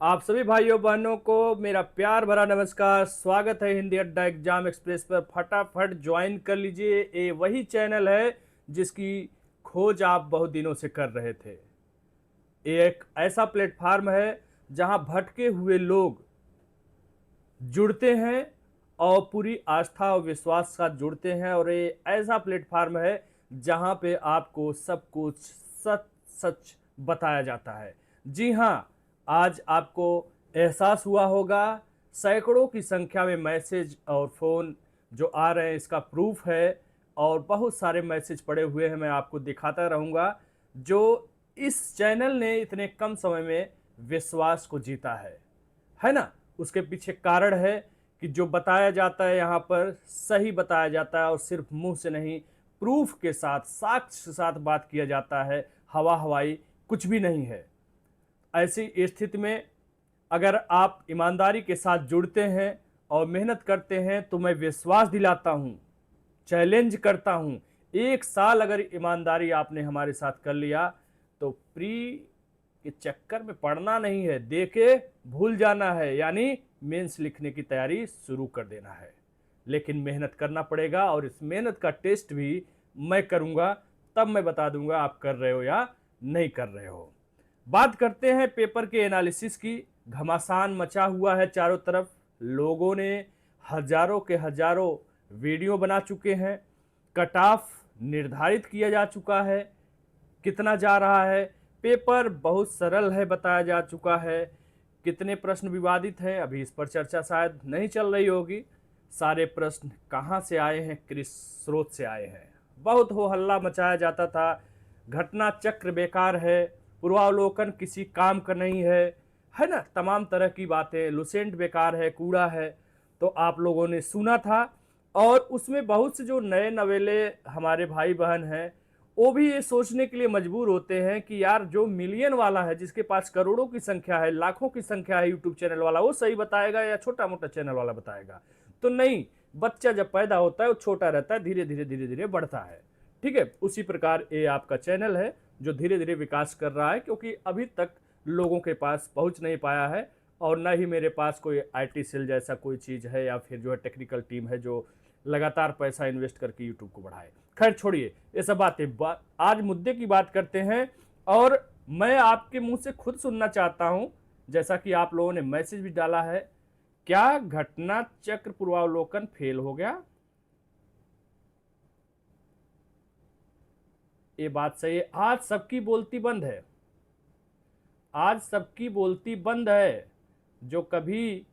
आप सभी भाइयों बहनों को मेरा प्यार भरा नमस्कार। स्वागत है हिंदी अड्डा एग्जाम एक्सप्रेस पर। फटाफट ज्वाइन कर लीजिए। ये वही चैनल है जिसकी खोज आप बहुत दिनों से कर रहे थे। ये एक ऐसा प्लेटफार्म है जहां भटके हुए लोग जुड़ते हैं और पूरी आस्था और विश्वास के साथ जुड़ते हैं। और ये ऐसा प्लेटफार्म है जहां पे आपको सब कुछ सच सच बताया जाता है। जी हाँ, आज आपको एहसास हुआ होगा, सैकड़ों की संख्या में मैसेज और फ़ोन जो आ रहे हैं इसका प्रूफ है। और बहुत सारे मैसेज पड़े हुए हैं, मैं आपको दिखाता रहूँगा। जो इस चैनल ने इतने कम समय में विश्वास को जीता है ना। उसके पीछे कारण है कि जो बताया जाता है यहाँ पर सही बताया जाता है, और सिर्फ मुंह से नहीं, प्रूफ के साथ, साक्ष्य के साथ बात किया जाता है। हवा हवाई कुछ भी नहीं है। ऐसी स्थिति में अगर आप ईमानदारी के साथ जुड़ते हैं और मेहनत करते हैं तो मैं विश्वास दिलाता हूँ, चैलेंज करता हूँ, 1 साल अगर ईमानदारी आपने हमारे साथ कर लिया तो प्री के चक्कर में पड़ना नहीं है, दे के भूल जाना है, यानी मेंस लिखने की तैयारी शुरू कर देना है। लेकिन मेहनत करना पड़ेगा और इस मेहनत का टेस्ट भी मैं करूंगा, तब मैं बता दूंगा आप कर रहे हो या नहीं कर रहे हो। बात करते हैं पेपर के एनालिसिस की। घमासान मचा हुआ है चारों तरफ। लोगों ने हजारों के हजारों वीडियो बना चुके हैं। कट ऑफ निर्धारित किया जा चुका है, कितना जा रहा है। पेपर बहुत सरल है बताया जा चुका है। कितने प्रश्न विवादित हैं अभी इस पर चर्चा शायद नहीं चल रही होगी। सारे प्रश्न कहाँ से आए हैं, किस स्रोत से आए हैं, बहुत हो हल्ला मचाया जाता था। घटना चक्र बेकार है, पूर्वावलोकन किसी काम का नहीं है ना, तमाम तरह की बातें। लुसेंट बेकार है, कूड़ा है, तो आप लोगों ने सुना था। और उसमें बहुत से जो नए नवेले हमारे भाई बहन हैं वो भी ये सोचने के लिए मजबूर होते हैं कि यार जो मिलियन वाला है, जिसके पास करोड़ों की संख्या है, लाखों की संख्या है यूट्यूब चैनल वाला, वो सही बताएगा या छोटा मोटा चैनल वाला बताएगा। तो नहीं, बच्चा जब पैदा होता है वो छोटा रहता है, धीरे धीरे धीरे धीरे बढ़ता है। ठीक है, उसी प्रकार ये आपका चैनल है जो धीरे धीरे विकास कर रहा है, क्योंकि अभी तक लोगों के पास पहुंच नहीं पाया है। और न ही मेरे पास कोई आईटी सेल जैसा कोई चीज़ है या फिर जो है टेक्निकल टीम है जो लगातार पैसा इन्वेस्ट करके यूट्यूब को बढ़ाए। खैर छोड़िए ये सब बातें, आज मुद्दे की बात करते हैं। और मैं आपके मुंह से खुद सुनना चाहता हूं, जैसा कि आप लोगों ने मैसेज भी डाला है, क्या घटना चक्र पूर्वावलोकन फेल हो गया? ये बात सही है। आज सबकी बोलती बंद है, आज सबकी बोलती बंद है। जो कभी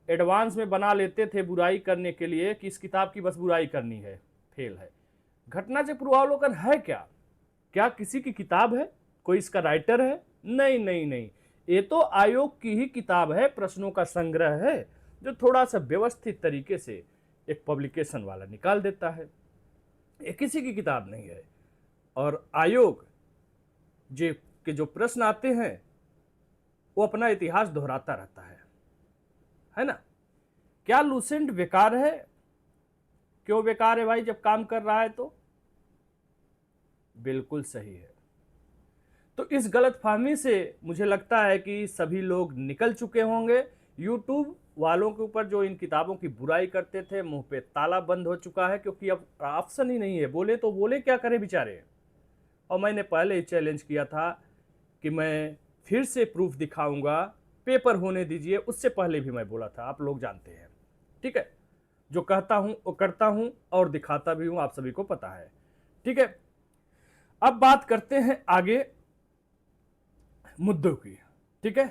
एडवांस में बना लेते थे बुराई करने के लिए कि इस किताब की बस बुराई करनी है, फेल है। घटना से पूर्वावलोकन है क्या? क्या किसी की किताब है? कोई इसका राइटर है? नहीं नहीं नहीं, ये तो आयोग की ही किताब है, प्रश्नों का संग्रह है जो थोड़ा सा व्यवस्थित तरीके से एक पब्लिकेशन वाला निकाल देता है। ये किसी की किताब नहीं है। और आयोग जे के जो प्रश्न आते हैं वो अपना इतिहास दोहराता रहता है ना। क्या लूसेंट बेकार है? क्यों बेकार है भाई, जब काम कर रहा है तो? बिल्कुल सही है। तो इस गलतफहमी से मुझे लगता है कि सभी लोग निकल चुके होंगे। यूट्यूब वालों के ऊपर जो इन किताबों की बुराई करते थे, मुंह पे ताला बंद हो चुका है, क्योंकि अब ऑप्शन ही नहीं है। बोले तो बोले क्या करें बेचारे। और मैंने पहले ही चैलेंज किया था कि मैं फिर से प्रूफ दिखाऊंगा, पेपर होने दीजिए। उससे पहले भी मैं बोला था, आप लोग जानते हैं। ठीक है, जो कहता हूं वो करता हूं और दिखाता भी हूं, आप सभी को पता है। ठीक है, अब बात करते हैं आगे मुद्दों की। ठीक है,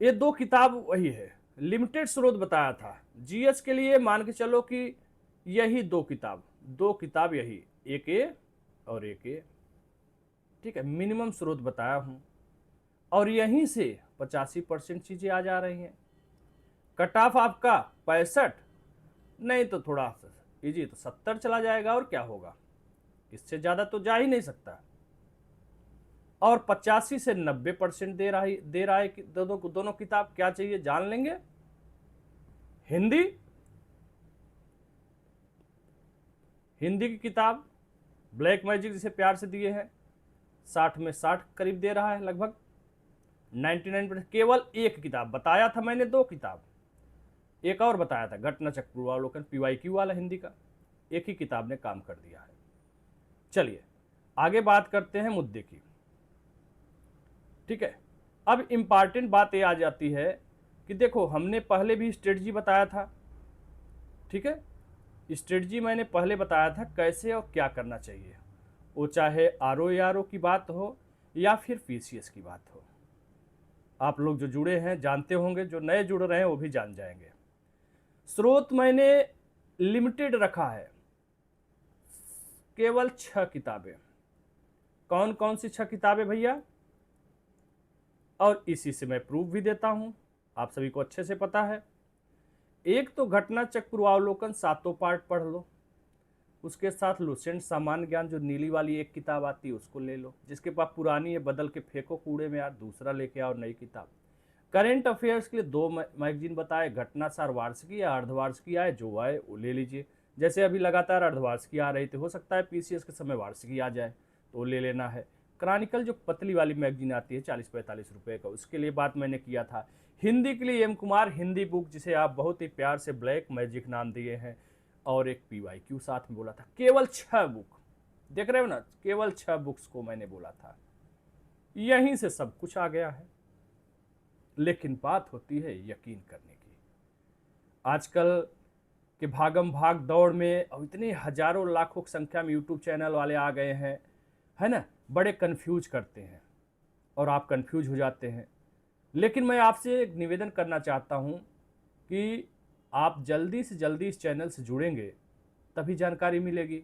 ये दो किताब वही है, लिमिटेड स्रोत बताया था। जीएस के लिए मान के चलो कि यही दो किताब यही, एक ए और एक ए। ठीक है, मिनिमम स्रोत बताया हूं। और यहीं से 85% चीजें आ जा रही हैं। कट ऑफ आपका 65, नहीं तो थोड़ा इजी तो 70 चला जाएगा, और क्या होगा, इससे ज्यादा तो जा ही नहीं सकता। और 85 से 90% दे रहा है कि दोनों किताब। क्या चाहिए जान लेंगे। हिंदी हिंदी की किताब ब्लैक मैजिक जिसे प्यार से दिए हैं, 60 में 60 करीब दे रहा है लगभग। 99% केवल एक किताब बताया था मैंने, 2 किताब, एक और बताया था घटना चक्र पूर्वावलोकन PYQ वाला हिंदी का, एक ही किताब ने काम कर दिया है। चलिए आगे बात करते हैं मुद्दे की। ठीक है, अब इंपॉर्टेंट बात ये आ जाती है कि देखो हमने पहले भी स्ट्रेटजी बताया था। ठीक है, स्ट्रेटजी मैंने पहले बताया था कैसे और क्या करना चाहिए, वो चाहे RO की बात हो या फिर PCS की बात हो। आप लोग जो जुड़े हैं जानते होंगे, जो नए जुड़ रहे हैं वो भी जान जाएंगे। स्रोत मैंने लिमिटेड रखा है, केवल 6 किताबें। कौन कौन सी 6 किताबें भैया? और इसी से मैं प्रूफ भी देता हूं, आप सभी को अच्छे से पता है। एक तो घटना चक्र पूर्वावलोकन 7 पार्ट पढ़ लो, उसके साथ लुसेंट सामान्य ज्ञान जो नीली वाली एक किताब आती है उसको ले लो, जिसके पास पुरानी है बदल के फेंको कूड़े में यार, दूसरा लेके आओ नई किताब। करेंट अफेयर्स के लिए 2 मैगजीन बताए, घटनासार वार्षिकी या अर्धवार्षिकी आए, जो आए वो ले लीजिए। जैसे अभी लगातार अर्धवार्षिकी आ रही थी, हो सकता है PCS के समय वार्षिकी आ जाए तो ले लेना है। क्रॉनिकल जो पतली वाली मैगजीन आती है 40-45 रुपये का, उसके लिए बात मैंने किया था। हिंदी के लिए M कुमार हिंदी बुक, जिसे आप बहुत ही प्यार से ब्लैक मैजिक नाम दिए हैं, और एक PYQ साथ में बोला था। केवल 6 बुक, देख रहे हो ना, केवल 6 बुक्स को मैंने बोला था, यहीं से सब कुछ आ गया है। लेकिन बात होती है यकीन करने की। आजकल के भागम भाग दौड़ में अब इतने हजारों लाखों की संख्या में यूट्यूब चैनल वाले आ गए हैं, है ना, बड़े कंफ्यूज करते हैं और आप कंफ्यूज हो जाते हैं। लेकिन मैं आपसे एक निवेदन करना चाहता हूं कि आप जल्दी से जल्दी इस चैनल से जुड़ेंगे तभी जानकारी मिलेगी,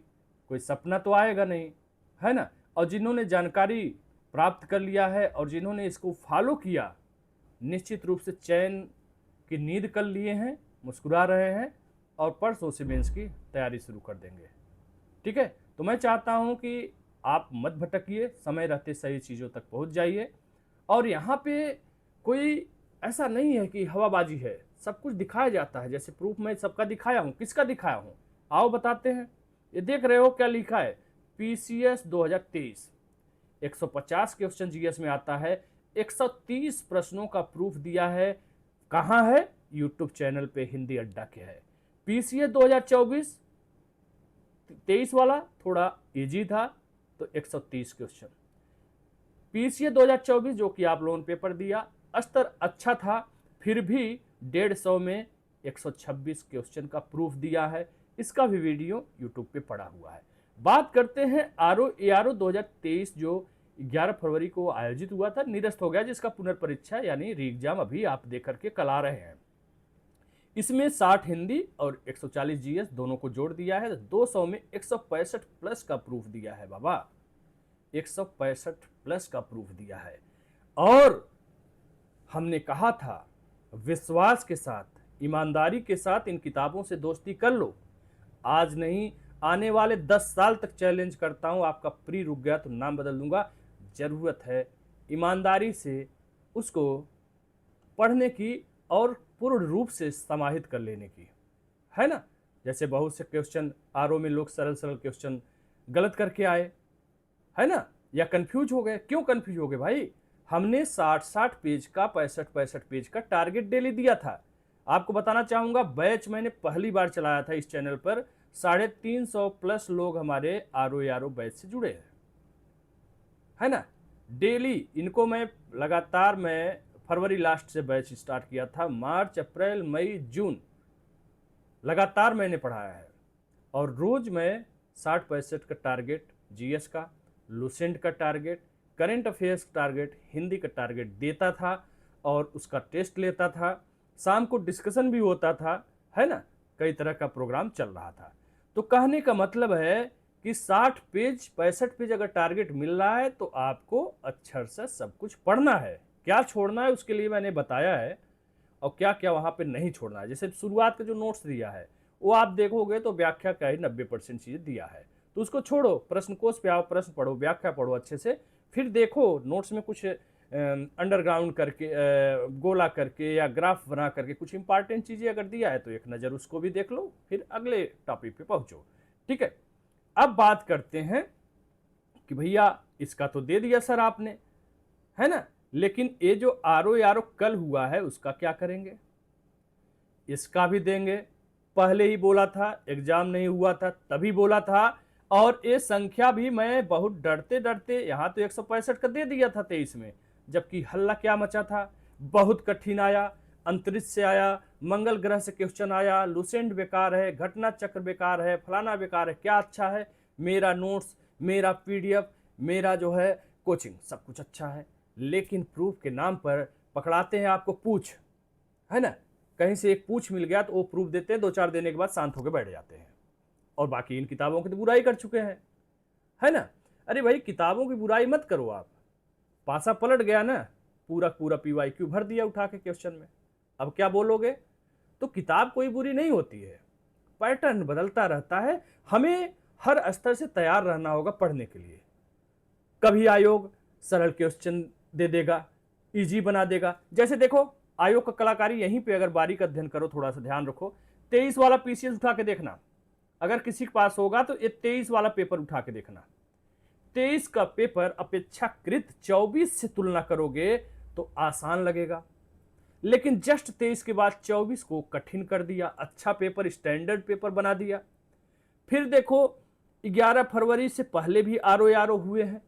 कोई सपना तो आएगा नहीं, है ना। और जिन्होंने जानकारी प्राप्त कर लिया है और जिन्होंने इसको फॉलो किया, निश्चित रूप से चैन की नींद कर लिए हैं, मुस्कुरा रहे हैं और परसों से मेंस की तैयारी शुरू कर देंगे। ठीक है, तो मैं चाहता हूं कि आप मत भटकिए, समय रहते सही चीज़ों तक पहुंच जाइए। और यहाँ पे कोई ऐसा नहीं है कि हवाबाजी है, सब कुछ दिखाया जाता है। जैसे प्रूफ मैं सबका दिखाया हूँ, किसका दिखाया हूँ आओ बताते हैं। ये देख रहे हो क्या लिखा है, PCS 2023 150 क्वेश्चन GS में आता है, 130 प्रश्नों का प्रूफ दिया है। कहाँ है? यूट्यूब चैनल पे हिंदी अड्डा के है। PCS 2024-23 वाला थोड़ा इजी था तो 130 क्वेश्चन। PCS 2024 जो कि आप लोगों ने पेपर दिया, स्तर अच्छा था, फिर भी 150 में 126 क्वेश्चन का प्रूफ दिया है। इसका भी वीडियो यूट्यूब पे पड़ा हुआ है। बात करते हैं ARO 2023 जो 11 फरवरी को आयोजित हुआ था, निरस्त हो गया, जिसका पुनर्परीक्षा यानी री एग्जाम अभी आप देख करके कल आ रहे हैं। इसमें 60 हिंदी और 140 GS दोनों को जोड़ दिया है। 200 में 165 प्लस का प्रूफ दिया है बाबा, 165 प्लस का प्रूफ दिया है। और हमने कहा था विश्वास के साथ, ईमानदारी के साथ इन किताबों से दोस्ती कर लो। आज नहीं, आने वाले 10 साल तक चैलेंज करता हूं, आपका प्री रुक गया तो नाम बदल दूंगा। जरूरत है ईमानदारी से उसको पढ़ने की और पूर्ण रूप से समाहित कर लेने की, है ना। जैसे बहुत से क्वेश्चन RO में लोग सरल सरल क्वेश्चन गलत करके आए, है ना, या कंफ्यूज हो गए। क्यों कंफ्यूज हो गए भाई? हमने 60 पेज का 65 पेज का टारगेट डेली दिया था। आपको बताना चाहूंगा, बैच मैंने पहली बार चलाया था इस चैनल पर, 350 प्लस लोग हमारे RO बैच से जुड़े हैं, है ना। डेली इनको मैं लगातार, मैं फरवरी लास्ट से बैच स्टार्ट किया था, मार्च अप्रैल मई जून लगातार मैंने पढ़ाया है। और रोज मैं 60-65 का टारगेट GS का, लुसेंट का टारगेट, करेंट अफेयर्स का टारगेट, हिंदी का टारगेट देता था और उसका टेस्ट लेता था। शाम को डिस्कशन भी होता था, है ना, कई तरह का प्रोग्राम चल रहा था। तो कहने का मतलब है कि 60 पेज 65 पेज अगर टारगेट मिल रहा है तो आपको अक्षर से सब कुछ पढ़ना है। क्या छोड़ना है उसके लिए मैंने बताया है, और क्या क्या वहां पे नहीं छोड़ना है। जैसे शुरुआत का जो नोट्स दिया है वो आप देखोगे तो व्याख्या का ही 90% चीजें दिया है, तो उसको छोड़ो, प्रश्न कोश पे आओ, प्रश्न पढ़ो, व्याख्या पढ़ो अच्छे से, फिर देखो नोट्स में कुछ अंडरग्राउंड करके, गोला करके या ग्राफ बना करके कुछ इंपॉर्टेंट चीजें अगर दिया है तो एक नज़र उसको भी देख लो, फिर अगले टॉपिक पे पहुंचो। ठीक है, अब बात करते हैं कि भैया इसका तो दे दिया सर आपने, है ना, लेकिन ये जो RO कल हुआ है उसका क्या करेंगे? इसका भी देंगे। पहले ही बोला था, एग्जाम नहीं हुआ था तभी बोला था। और ये संख्या भी मैं बहुत डरते डरते, यहाँ तो 165 का दे दिया था 23 में, जबकि हल्ला क्या मचा था, बहुत कठिन आया, अंतरिक्ष से आया, मंगल ग्रह से क्वेश्चन आया, लुसेंट बेकार है, घटना चक्र बेकार है, फलाना बेकार है, क्या अच्छा है? मेरा नोट्स, मेरा PDF, मेरा जो है कोचिंग, सब कुछ अच्छा है। लेकिन प्रूफ के नाम पर पकड़ाते हैं आपको पूछ, है ना? कहीं से एक पूछ मिल गया तो वो प्रूफ देते हैं, 2-4 देने के बाद शांत होकर बैठ जाते हैं, और बाकी इन किताबों की तो बुराई कर चुके हैं, है ना? अरे भाई, किताबों की बुराई मत करो आप। पासा पलट गया ना, पूरा पूरा PYQ भर दिया उठा के क्वेश्चन में, अब क्या बोलोगे? तो किताब कोई बुरी नहीं होती है, पैटर्न बदलता रहता है, हमें हर स्तर से तैयार रहना होगा पढ़ने के लिए। कभी आयोग सरल क्वेश्चन दे देगा, इजी बना देगा। जैसे देखो, आयोग का कलाकारी यहीं पे अगर बारीक अध्ययन करो, थोड़ा सा ध्यान रखो, 23 वाला PCS उठा के देखना, अगर किसी के पास होगा तो ये 23 वाला पेपर उठा के देखना। 23 का पेपर अपेक्षाकृत 24 से तुलना करोगे तो आसान लगेगा, लेकिन जस्ट 23 के बाद 24 को कठिन कर दिया, अच्छा पेपर स्टैंडर्ड पेपर बना दिया। फिर देखो, 11 फरवरी से पहले भी RO हुए हैं,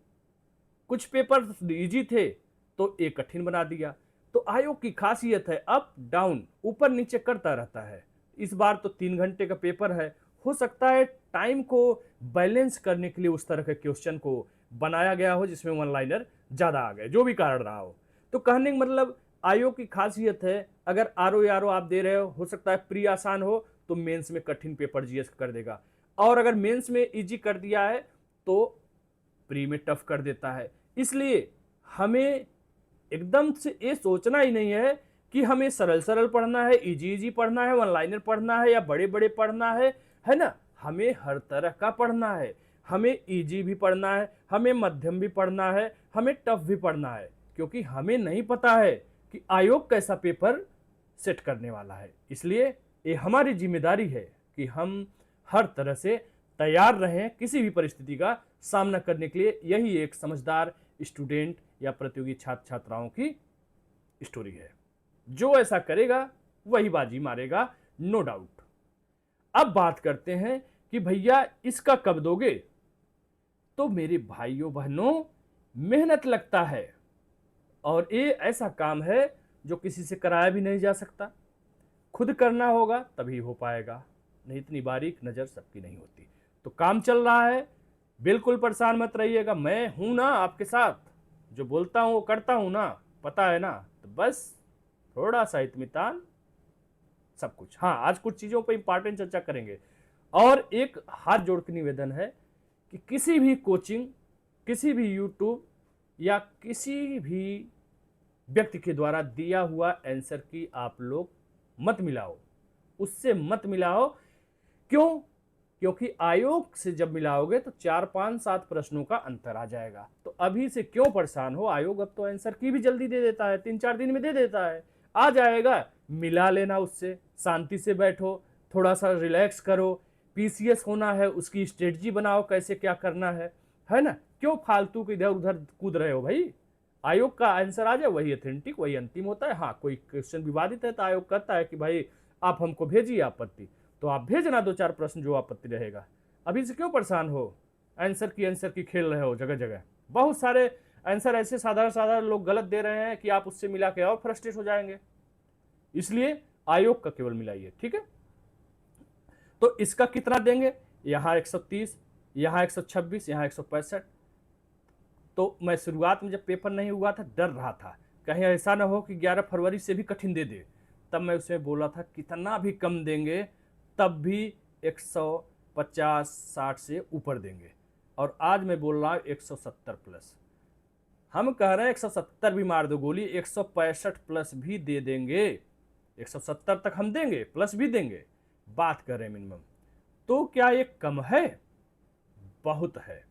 कुछ पेपर इजी थे तो एक कठिन बना दिया। तो आयोग की खासियत है अप डाउन, ऊपर नीचे करता रहता है। इस बार तो 3 घंटे का पेपर है, हो सकता है टाइम को बैलेंस करने के लिए उस तरह के क्वेश्चन को बनाया गया हो जिसमें वन लाइनर ज्यादा आ गए, जो भी कारण रहा हो। तो कहने का मतलब, आयोग की खासियत है, अगर RO आप दे रहे हो सकता है प्री आसान हो तो मेंस में कठिन पेपर GS कर देगा, और अगर मेंस में इजी कर दिया है तो प्री में टफ कर देता है। इसलिए हमें एकदम से ये सोचना ही नहीं है कि हमें सरल सरल पढ़ना है, इजी इजी पढ़ना है, वन लाइनर पढ़ना है या बड़े बड़े पढ़ना है ना? हमें हर तरह का पढ़ना है, हमें इजी भी पढ़ना है, हमें मध्यम भी पढ़ना है, हमें टफ भी पढ़ना है, क्योंकि हमें नहीं पता है कि आयोग कैसा पेपर सेट करने वाला है। इसलिए ये हमारी जिम्मेदारी है कि हम हर तरह से तैयार रहें किसी भी परिस्थिति का सामना करने के लिए। यही एक समझदार स्टूडेंट या प्रतियोगी छात्र छात्राओं की स्टोरी है। जो ऐसा करेगा वही बाजी मारेगा, नो डाउट। अब बात करते हैं कि भैया इसका कब दोगे? तो मेरे भाइयों बहनों, मेहनत लगता है, और ये ऐसा काम है जो किसी से कराया भी नहीं जा सकता, खुद करना होगा तभी हो पाएगा, नहीं इतनी बारीक नज़र सबकी नहीं होती। तो काम चल रहा है, बिल्कुल परेशान मत रहिएगा, मैं हूं ना आपके साथ, जो बोलता हूं वो करता हूं ना, पता है ना? तो बस थोड़ा सा इत्मीनान, सब कुछ। हाँ, आज कुछ चीज़ों पर इंपॉर्टेंट चर्चा करेंगे। और एक हाथ जोड़ के निवेदन है कि किसी भी कोचिंग, किसी भी यूट्यूब या किसी भी व्यक्ति के द्वारा दिया हुआ आंसर की आप लोग मत मिलाओ, उससे मत मिलाओ। क्यों? क्योंकि आयोग से जब मिलाओगे तो 4, 5, 7 प्रश्नों का अंतर आ जाएगा। तो अभी से क्यों परेशान हो? आयोग अब तो आंसर की भी जल्दी दे देता है, 3-4 दिन में दे देता है, आ जाएगा, मिला लेना उससे, शांति से बैठो, थोड़ा सा रिलैक्स करो। PCS होना है, उसकी स्ट्रेटजी बनाओ, कैसे क्या करना है ना? क्यों फालतू के इधर उधर कूद रहे हो भाई? आयोग का आंसर आ जाए वही ऑथेंटिक, वही अंतिम होता है। हाँ, कोई क्वेश्चन विवादित है तो आयोग कहता है कि भाई आप हमको भेजिए आपत्ति, तो आप भेजना 2-4 प्रश्न जो आपत्ति रहेगा। अभी से क्यों परेशान हो? आंसर की खेल रहे हो जगह जगह, बहुत सारे आंसर ऐसे साधारण साधारण लोग गलत दे रहे हैं कि आप उससे मिला के और फ्रस्ट्रेट हो जाएंगे। इसलिए आयोग का केवल मिलाइए, ठीक है? तो इसका कितना देंगे? यहाँ 130, यहाँ 126, यहाँ 165। तो मैं शुरुआत में जब पेपर नहीं हुआ था डर रहा था कहीं ऐसा ना हो कि 11 फरवरी से भी कठिन दे दे, तब मैं उसे बोला था कितना भी कम देंगे तब भी 150-60 से ऊपर देंगे, और आज मैं बोल रहा हूँ 170 प्लस। हम कह रहे हैं 170 भी मार दो गोली, 165 प्लस भी दे देंगे, 170 तक हम देंगे, प्लस भी देंगे, बात कर रहे हैं मिनिमम। तो क्या ये कम है? बहुत है।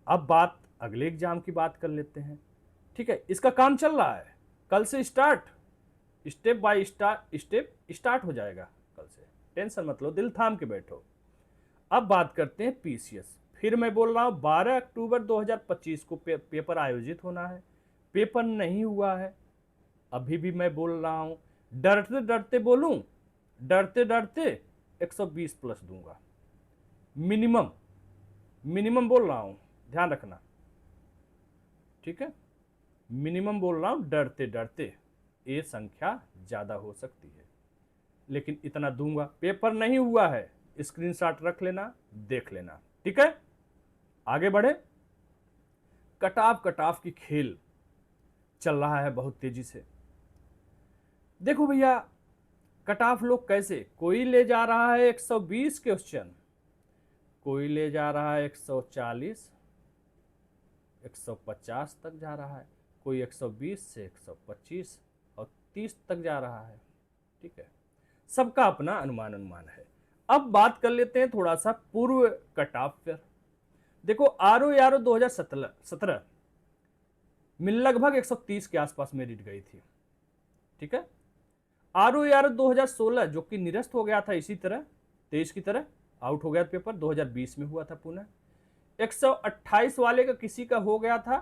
अब बात अगले एग्जाम की बात कर लेते हैं, ठीक है? इसका काम चल रहा है, कल से start, step by step start हो जाएगा कल से, टेंशन मत लो, दिल थाम के बैठो। अब बात करते हैं PCS। फिर मैं बोल रहा हूँ 12 अक्टूबर 2025 को पेपर आयोजित होना है। पेपर नहीं हुआ है, अभी भी मैं बोल रहा हूं, डरते डरते बोलूं, डरते डरते 120 प्लस दूंगा, मिनिमम, मिनिमम बोल रहा हूं, ध्यान रखना, ठीक है, मिनिमम बोल रहा हूं, डरते डरते, ये संख्या ज्यादा हो सकती है, लेकिन इतना दूंगा। पेपर नहीं हुआ है, स्क्रीनशॉट रख लेना, देख लेना, ठीक है। आगे बढ़े। कट ऑफ की खेल चल रहा है बहुत तेजी से। देखो भैया, कट ऑफ लोग कैसे, कोई ले जा रहा है 120 क्वेश्चन, कोई ले जा रहा है 140, 150 तक जा रहा है, कोई 120 से 125 और 30 तक जा रहा है, ठीक है। सबका अपना अनुमान है। अब बात कर लेते हैं थोड़ा सा पूर्व कट ऑफ पर। देखो RO 2017 में लगभग 130 के आसपास मेरिट गई थी, ठीक है। RO 2016 जो कि निरस्त हो गया था, इसी तरह 23 की तरह आउट हो गया पेपर, 2020 में हुआ था पुनः। 128 वाले का किसी का हो गया था,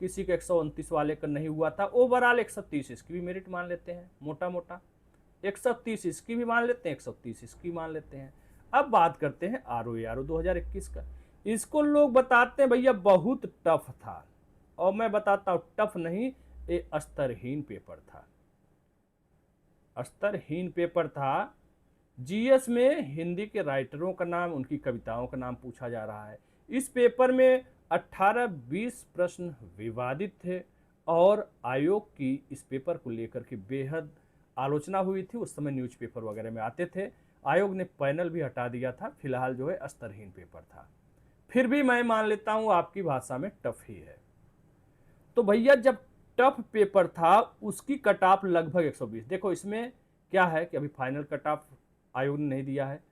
किसी का 129 वाले का नहीं हुआ था। ओवरऑल 130 इसकी भी मेरिट मान लेते हैं, मोटा मोटा 130 इसकी भी मान लेते हैं, 130 इसकी मान लेते हैं। अब बात करते हैं RO 2021 का। इसको लोग बताते हैं भैया बहुत टफ था, और मैं बताता हूं टफ नहीं, ये स्तरहीन पेपर था, स्तरहीन पेपर था। जीएस में हिंदी के राइटरों का नाम, उनकी कविताओं का नाम पूछा जा रहा है। इस पेपर में 18-20 प्रश्न विवादित थे, और आयोग की इस पेपर को लेकर के बेहद आलोचना हुई थी। उस समय न्यूज़पेपर वगैरह में आते थे। आयोग ने पैनल भी हटा दिया था। फिलहाल जो है स्तरहीन पेपर था, फिर भी मैं मान लेता हूं आपकी भाषा में टफ ही है। तो भैया जब टफ पेपर था, उसकी कट ऑफ लगभग 120। देखो इसमें क्या है कि अभी फाइनल कट ऑफ आयोग ने नहीं दिया है,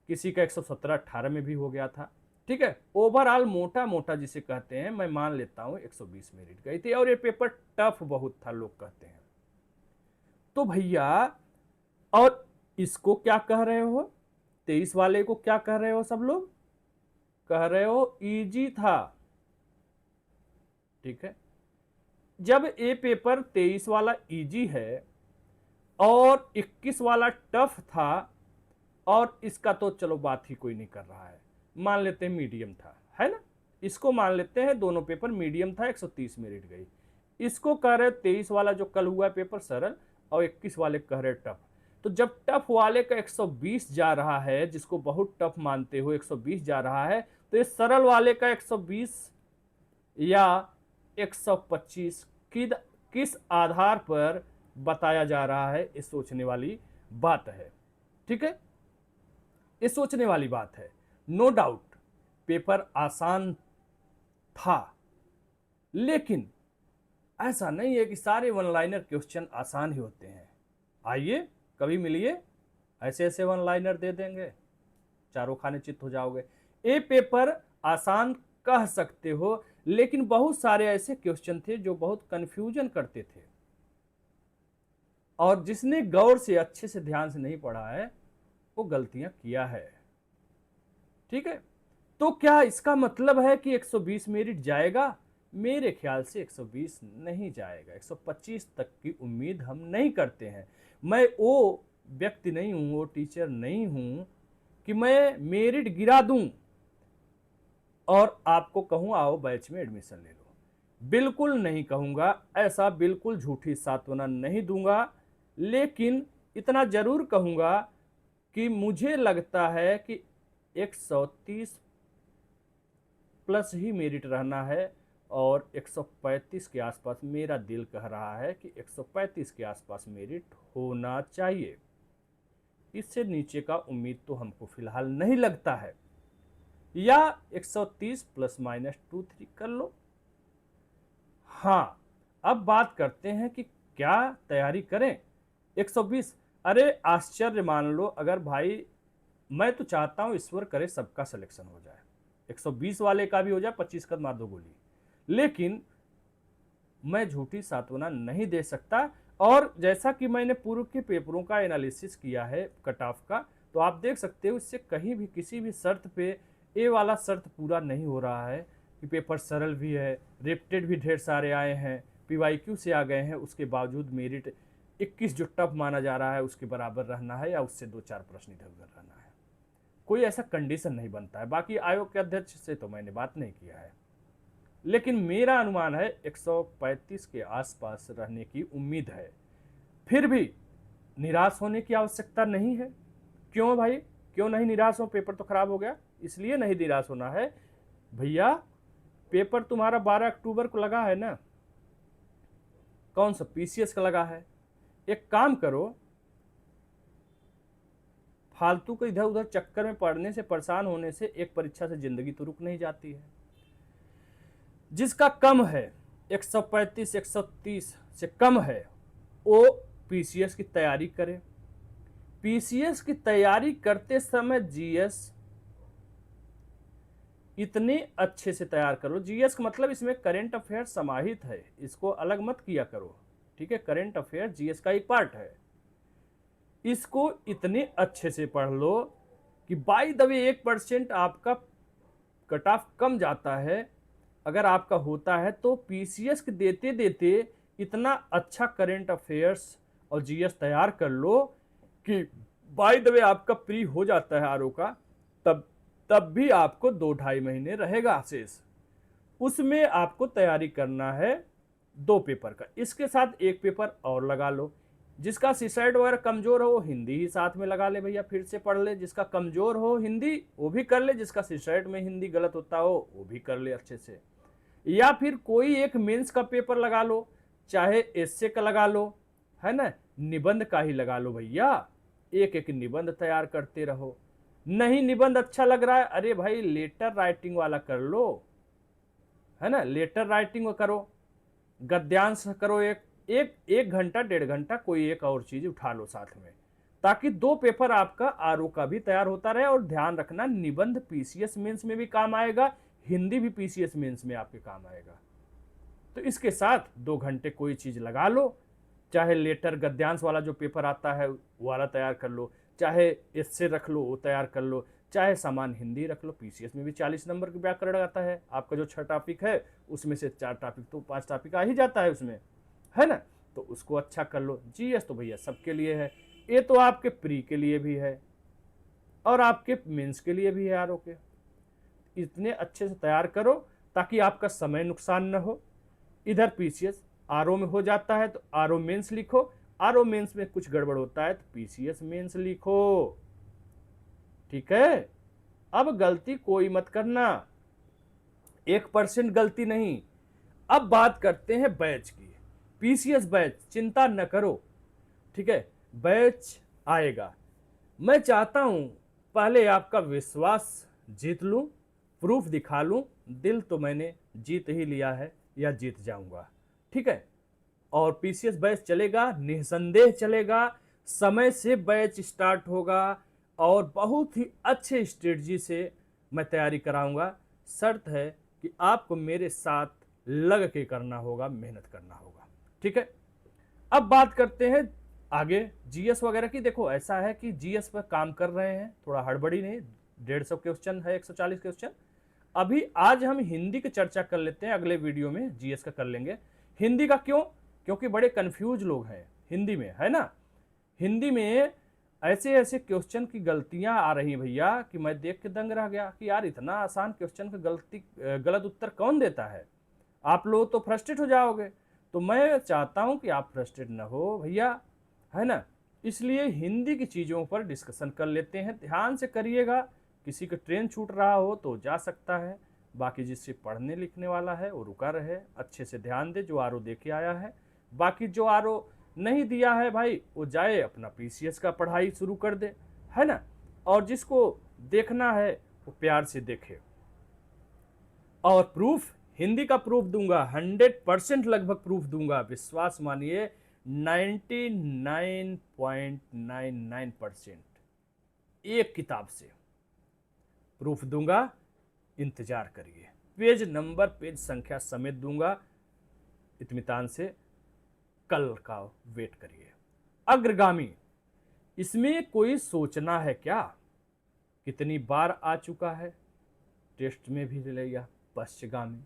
किसी का 117-18 में भी हो गया था, ठीक है। ओवरऑल मोटा मोटा जिसे कहते हैं, मैं मान लेता हूं 120 मेरिट गई थी, और ये पेपर टफ बहुत था लोग कहते हैं। तो भैया, और इसको क्या कह रहे हो, 23 वाले को क्या कह रहे हो, सब लोग कह रहे हो इजी था, ठीक है। जब ये पेपर 23 वाला इजी है और 21 वाला टफ था, और इसका तो चलो बात ही कोई नहीं कर रहा है, मान लेते हैं मीडियम था, है ना, इसको मान लेते हैं दोनों पेपर मीडियम था, 130 मेरिट गई। इसको कह रहे 23 वाला जो कल हुआ पेपर सरल, और 21 वाले कह रहे टफ। तो जब टफ वाले का 120 जा रहा है, जिसको बहुत टफ मानते हो 120 जा रहा है, तो ये सरल वाले का 120 या 125 किस आधार पर बताया जा रहा है, ये सोचने वाली बात है, ठीक है। ये सोचने वाली बात है। नो डाउट पेपर आसान था, लेकिन ऐसा नहीं है कि सारे वन लाइनर क्वेश्चन आसान ही होते हैं। आइए कभी मिलिए, ऐसे ऐसे वन लाइनर दे देंगे, चारों खाने चित्त हो जाओगे। ये पेपर आसान कह सकते हो, लेकिन बहुत सारे ऐसे क्वेश्चन थे जो बहुत कंफ्यूजन करते थे, और जिसने गौर से अच्छे से ध्यान से नहीं पढ़ा है वो गलतियां किया है, ठीक है। तो क्या इसका मतलब है कि 120 मेरिट जाएगा? मेरे ख्याल से 120 नहीं जाएगा, 125 तक की उम्मीद हम नहीं करते हैं। मैं वो व्यक्ति नहीं हूं, वो टीचर नहीं हूं कि मैं मेरिट गिरा दूं और आपको कहूं आओ बैच में एडमिशन ले लो, बिल्कुल नहीं कहूंगा ऐसा, बिल्कुल झूठी सांत्वना नहीं दूंगा। लेकिन इतना जरूर कहूंगा कि मुझे लगता है कि 130 प्लस ही मेरिट रहना है, और 135 के आसपास मेरा दिल कह रहा है कि 135 के आसपास मेरिट होना चाहिए। इससे नीचे का उम्मीद तो हमको फिलहाल नहीं लगता है, या 130 प्लस माइनस 2-3 कर लो। हाँ, अब बात करते हैं कि क्या तैयारी करें। 120, अरे आश्चर्य मान लो, अगर भाई, मैं तो चाहता हूं ईश्वर करे सबका सिलेक्शन हो जाए, 120 वाले का भी हो जाए, 25 का मार दो गोली, लेकिन मैं झूठी सांत्वना नहीं दे सकता। और जैसा कि मैंने पूर्व के पेपरों का एनालिसिस किया है कट ऑफ का, तो आप देख सकते हो इससे कहीं भी किसी भी शर्त पे ए वाला शर्त पूरा नहीं हो रहा है कि पेपर सरल भी है, रिपीटेड भी ढेर सारे आए हैं, PYQ से आ गए हैं, उसके बावजूद मेरिट 21 जो टफ माना जा रहा है उसके बराबर रहना है या उससे 2-4 प्रश्न इधर उधर रहना है। कोई ऐसा कंडीशन नहीं बनता है। बाकी आयोग के अध्यक्ष से तो मैंने बात नहीं किया है, लेकिन मेरा अनुमान है 135 के आसपास रहने की उम्मीद है। फिर भी निराश होने की आवश्यकता नहीं है। क्यों भाई, क्यों नहीं निराश हो? पेपर तो खराब हो गया, इसलिए नहीं निराश होना है भैया। पेपर तुम्हारा 12 अक्टूबर को लगा है ना, कौन सा PCS का लगा है। एक काम करो, फालतू के इधर उधर चक्कर में पढ़ने से, परेशान होने से एक परीक्षा से जिंदगी तो रुक नहीं जाती है। जिसका कम है 135 130 से कम है वो PCS की तैयारी करे। PCS की तैयारी करते समय GS इतने अच्छे से तैयार करो। GS का मतलब इसमें करंट अफेयर समाहित है, इसको अलग मत किया करो, ठीक है। करंट अफेयर GS का एक पार्ट है। इसको इतने अच्छे से पढ़ लो कि बाय द वे 1% आपका कट ऑफ कम जाता है अगर आपका होता है तो PCS के देते देते इतना अच्छा करंट अफेयर्स और GS तैयार कर लो कि बाय द वे आपका प्री हो जाता है आरओ का, तब भी आपको 2-2.5 महीने रहेगा शेष। उसमें आपको तैयारी करना है 2 पेपर का, इसके साथ एक पेपर और लगा लो। जिसका सीसाइड वगैरह कमजोर हो वो हिंदी ही साथ में लगा ले भैया, फिर से पढ़ ले। जिसका कमजोर हो हिंदी वो भी कर ले, जिसका सीसाइड में हिंदी गलत होता हो वो भी कर ले अच्छे से। या फिर कोई एक मेंस का पेपर लगा लो, चाहे एस्से का लगा लो, है ना, निबंध का ही लगा लो भैया। एक एक निबंध तैयार करते रहो। नहीं निबंध अच्छा लग रहा है, अरे भाई लेटर राइटिंग वाला कर लो, है ना, लेटर राइटिंग करो, गद्यांश करो, एक घंटा 1.5 घंटा कोई एक और चीज उठा लो साथ में, ताकि 2 पेपर आपका आरओ का भी तैयार होता रहे। और ध्यान रखना, निबंध PCS मेंस में भी काम आएगा, हिंदी भी PCS मेंस में आपके काम आएगा। तो इसके साथ 2 घंटे कोई चीज लगा लो, चाहे लेटर गद्यांश वाला जो पेपर आता है वो वाला तैयार कर लो, चाहे इससे रख लो वो तैयार कर लो, चाहे सामान हिंदी रख लो। PCS में भी 40 नंबर का व्याकरण आता है, आपका जो 6 टॉपिक है उसमें से 4 टॉपिक तो 5 टॉपिक आ ही जाता है उसमें, है ना, तो उसको अच्छा कर लो। GS तो भैया सबके लिए है, ये तो आपके प्री के लिए भी है और आपके मेंस के लिए भी है आरओ के। इतने अच्छे से तैयार करो ताकि आपका समय नुकसान न हो। इधर PCS आरओ में हो जाता है तो आरओ मेंस लिखो, आरओ मेंस में कुछ गड़बड़ होता है तो PCS मेंस लिखो, ठीक है। अब गलती कोई मत करना, 1% गलती नहीं। अब बात करते हैं बैच की। PCS बैच चिंता न करो, ठीक है, बैच आएगा। मैं चाहता हूं पहले आपका विश्वास जीत लूं, प्रूफ दिखा लूं। दिल तो मैंने जीत ही लिया है या जीत जाऊंगा, ठीक है। और PCS बैच चलेगा, निसंदेह चलेगा। समय से बैच स्टार्ट होगा और बहुत ही अच्छे स्ट्रेटजी से मैं तैयारी कराऊंगा। शर्त है कि आपको मेरे साथ लग के करना होगा, मेहनत करना होगा, ठीक है। अब बात करते हैं आगे GS वगैरह की। देखो ऐसा है कि GS पर काम कर रहे हैं, थोड़ा हड़बड़ी नहीं। 150 क्वेश्चन है, 140 क्वेश्चन। अभी आज हम हिंदी की चर्चा कर लेते हैं, अगले वीडियो में GS का कर लेंगे। हिंदी का क्यों? क्योंकि बड़े कंफ्यूज लोग हैं हिंदी में, है ना। हिंदी में ऐसे ऐसे क्वेश्चन की गलतियां आ रही भैया कि मैं देख के दंग रह गया कि यार इतना आसान क्वेश्चन का गलत उत्तर कौन देता है। आप लोग तो फ्रस्ट्रेट हो जाओगे। तो मैं चाहता हूं कि आप फ्रस्ट्रेट ना हो भैया, है ना। इसलिए हिंदी की चीज़ों पर डिस्कशन कर लेते हैं, ध्यान से करिएगा। किसी का ट्रेन छूट रहा हो तो जा सकता है, बाकी जिससे पढ़ने लिखने वाला है वो रुका रहे, अच्छे से ध्यान दे, जो आरओ देके आया है। बाकी जो आरओ नहीं दिया है भाई वो जाए अपना PCS का पढ़ाई शुरू कर दे, है ना। और जिसको देखना है वो प्यार से देखे। और प्रूफ, हिंदी का प्रूफ दूंगा, 100% लगभग प्रूफ दूंगा, विश्वास मानिए 99.99% एक किताब से प्रूफ दूंगा। इंतजार करिए, पेज नंबर पेज संख्या समेत दूंगा। इत्मीनान से कल का वेट करिए। अग्रगामी, इसमें कोई सोचना है क्या? कितनी बार आ चुका है, टेस्ट में भी ले लिया। पश्चगामी,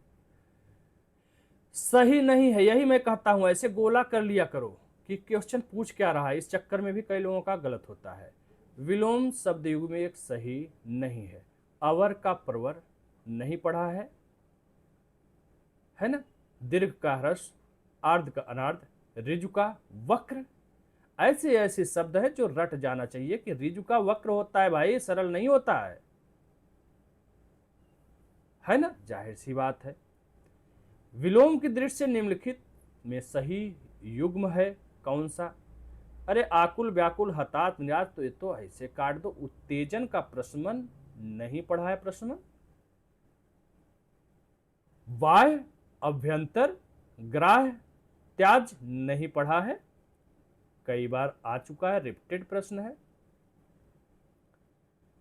सही नहीं है, यही मैं कहता हूं। ऐसे गोला कर लिया करो कि क्वेश्चन पूछ क्या रहा है, इस चक्कर में भी कई लोगों का गलत होता है। विलोम शब्द युग में एक सही नहीं है। अवर का प्रवर नहीं पढ़ा है ना। दीर्घ का ह्रस्व, आर्ध का अनार्ध, ऋजु का वक्र, ऐसे ऐसे शब्द है जो रट जाना चाहिए कि ऋजु का वक्र होता है भाई, सरल नहीं होता है ना, जाहिर सी बात है। विलोम की दृष्टि से निम्नलिखित में सही युग्म है कौन सा। अरे आकुल व्याकुल हतात निरात, तो ये तो ऐसे काट दो। उत्तेजन का प्रशमन नहीं पढ़ा है, प्रशमन। बाह्य, अभ्यंतर, ग्राह्य, त्याज नहीं पढ़ा है, कई बार आ चुका है, रिपीटेड प्रश्न है।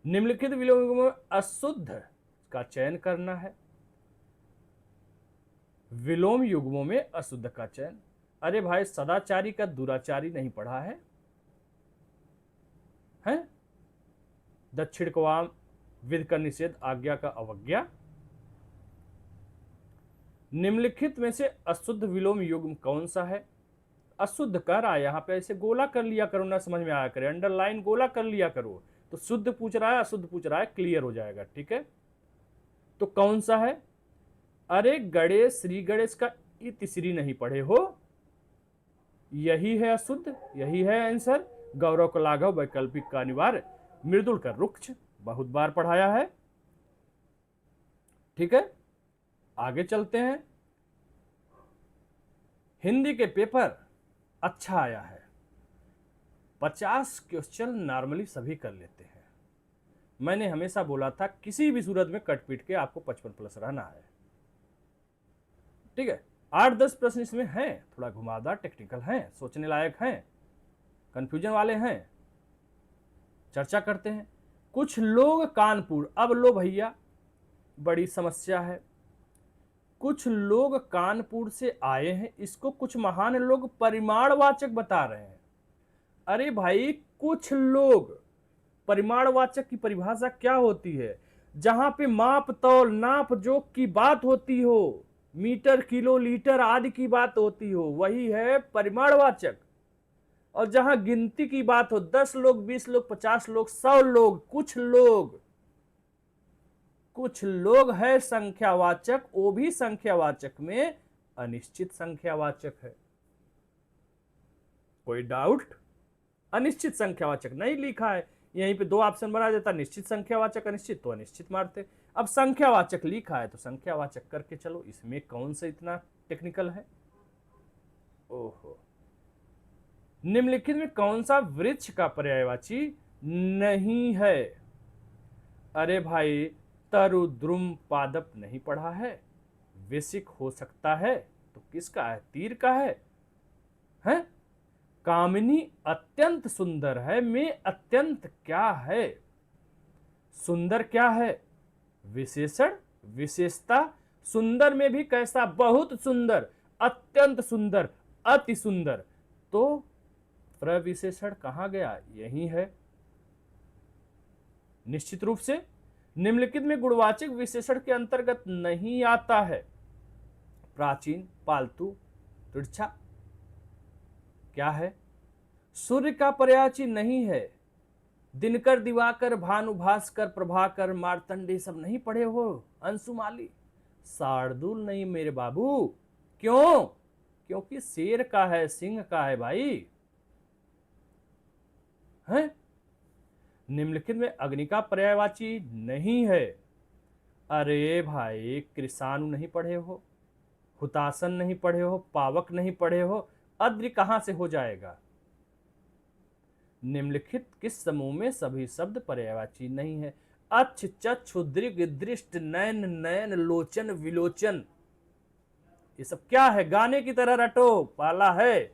निम्नलिखित विलोम में अशुद्ध का चयन करना है। विलोम युग्मों में अशुद्ध का चयन। अरे भाई सदाचारी का दुराचारी नहीं पढ़ा है, हैं? दक्षिण को वाम, विध का निषेध, आज्ञा का अवज्ञा। निम्नलिखित में से अशुद्ध विलोम युग्म कौन सा है। अशुद्ध कर रहा है यहां पे, ऐसे गोला कर लिया करो ना, समझ में आया करे, अंडरलाइन गोला कर लिया करो। तो शुद्ध पूछ रहा है, अशुद्ध पूछ रहा है, क्लियर हो जाएगा, ठीक है। तो कौन सा है। अरे गणेश, श्री गणेश का ये तीसरी नहीं पढ़े हो, यही है अशुद्ध, यही है आंसर। गौरव का लाघव, वैकल्पिक का अनिवार्य, मृदुल का रुक्ष, बहुत बार पढ़ाया है, ठीक है। आगे चलते हैं। हिंदी के पेपर अच्छा आया है, 50 क्वेश्चन नॉर्मली सभी कर लेते हैं। मैंने हमेशा बोला था किसी भी सूरत में कट पीट के आपको 55 प्लस रहना है, ठीक है। 8-10 प्रश्न इसमें हैं, थोड़ा घुमावदार, टेक्निकल हैं, सोचने लायक हैं, कंफ्यूजन वाले हैं, चर्चा करते हैं। कुछ लोग कानपुर, अब लो भैया बड़ी समस्या है। कुछ लोग कानपुर से आए हैं, इसको कुछ महान लोग परिमाणवाचक बता रहे हैं। अरे भाई कुछ लोग, परिमाणवाचक की परिभाषा क्या होती है। जहां पे माप तौल नाप जोक की बात होती हो, मीटर किलो लीटर आदि की बात होती हो, वही है परिमाणवाचक। और जहां गिनती की बात हो, 10 लोग 20 लोग 50 लोग 100 लोग, कुछ लोग है संख्यावाचक, वो भी संख्यावाचक में अनिश्चित संख्यावाचक है। कोई डाउट। अनिश्चित संख्यावाचक नहीं लिखा है, यहीं पे 2 ऑप्शन बना देता, निश्चित संख्यावाचक अनिश्चित, तो अनिश्चित मारते। अब संख्यावाचक लिखा है तो संख्यावाचक करके चलो, इसमें कौन सा इतना टेक्निकल है। ओहो। निम्नलिखित में कौन सा वृक्ष का पर्यायवाची नहीं है। अरे भाई तरु द्रुम पादप नहीं पढ़ा है, वेसिक हो सकता है, तो किसका है, तीर का है? कामिनी अत्यंत सुंदर है, में अत्यंत क्या है, सुंदर क्या है, विशेषण, विशेषता। सुंदर में भी कैसा, बहुत सुंदर, अत्यंत सुंदर, अति सुंदर, तो प्रविशेषण कहां गया, यही है। निश्चित रूप से निम्नलिखित में गुणवाचक विशेषण के अंतर्गत नहीं आता है। प्राचीन, पालतू, तिरछा, क्या है। सूर्य का पर्यायवाची नहीं है। दिनकर, दिवाकर, भानु, भास्कर, प्रभाकर, मार्तंडे सब नहीं पढ़े हो। अंशुमाली, शार्दुल नहीं मेरे बाबू। क्यों, क्योंकि शेर का है, सिंह का है भाई, है। निम्नलिखित में अग्नि का पर्यायवाची नहीं है। अरे भाई कृषाणु नहीं पढ़े हो, हुतासन नहीं पढ़े हो, पावक नहीं पढ़े हो, अद्रि कहां से हो जाएगा। निम्नलिखित किस समूह में सभी शब्द पर्यायवाची नहीं है। अच्छ, चक्षु, दृग, दृष्ट, नयन, नयन, लोचन, विलोचन, ये सब क्या है, गाने की तरह रटो, पाला है।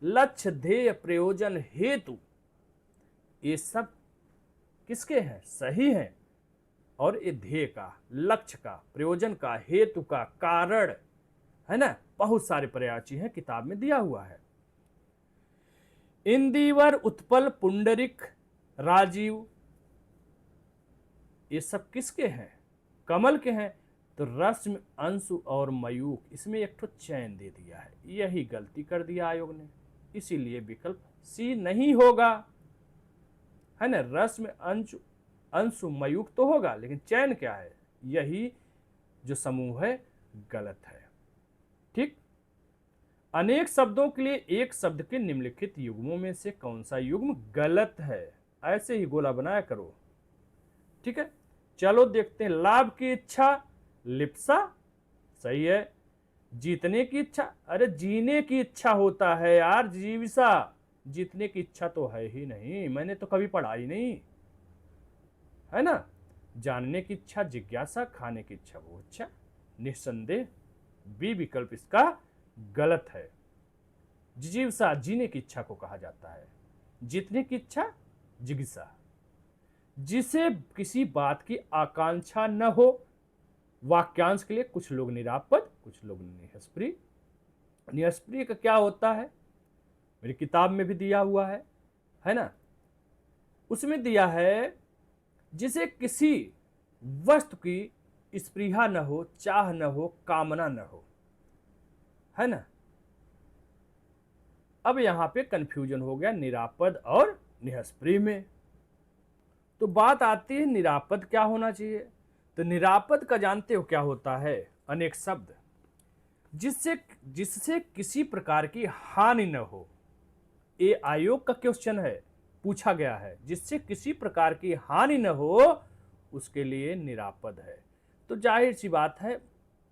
लक्ष्य, ध्येय, प्रयोजन, हेतु, ये सब किसके हैं, सही हैं। और ये ध्येय का, लक्ष्य का, प्रयोजन का, हेतु का, कारण, है ना, बहुत सारे पर्यायवाची हैं, किताब में दिया हुआ है। इंदिवर, उत्पल, पुंडरिक, राजीव, ये सब किसके हैं, कमल के हैं। तो रस्म, अंशु और मयूख, इसमें एक ठो चैन दे दिया है, यही गलती कर दिया आयोग ने, इसीलिए विकल्प सी नहीं होगा, है ना। रस्म, अंशु, अंशु मयूख तो होगा, लेकिन चैन क्या है, यही जो समूह है गलत है। ठीक। अनेक शब्दों के लिए एक शब्द के निम्नलिखित युग्मों में से कौन सा युग्म गलत है, ऐसे ही गोला बनाया करो। ठीक है, चलो देखते हैं। लाभ की इच्छा, लिप्सा, सही है। जीतने की इच्छा, अरे जीने की इच्छा होता है यार, जीविसा। जीतने की इच्छा तो है ही नहीं, मैंने तो कभी पढ़ा ही नहीं, है ना। जानने की इच्छा, जिज्ञासा, खाने की इच्छा, वो इच्छा। निस्संदेह बी विकल्प इसका गलत है। जिजीविसा जीने की इच्छा को कहा जाता है, जीतने की इच्छा जिज्ञासा। जिसे किसी बात की आकांक्षा न हो, वाक्यांश के लिए कुछ लोग निरापद, कुछ लोग निष्प्रिय। निष्प्रिय का क्या होता है, मेरी किताब में भी दिया हुआ है ना। उसमें दिया है जिसे किसी वस्तु की स्पृहा न हो, चाह न हो, कामना न हो, है ना। अब यहां पे कंफ्यूजन हो गया निरापद और निष्प्रिय में। तो बात आती है निरापद क्या होना चाहिए। तो निरापद का जानते हो क्या होता है, अनेक शब्द जिससे जिससे किसी प्रकार की हानि न हो। ये आयोग का क्वेश्चन है, पूछा गया है, जिससे किसी प्रकार की हानि न हो उसके लिए निरापद है। तो जाहिर सी बात है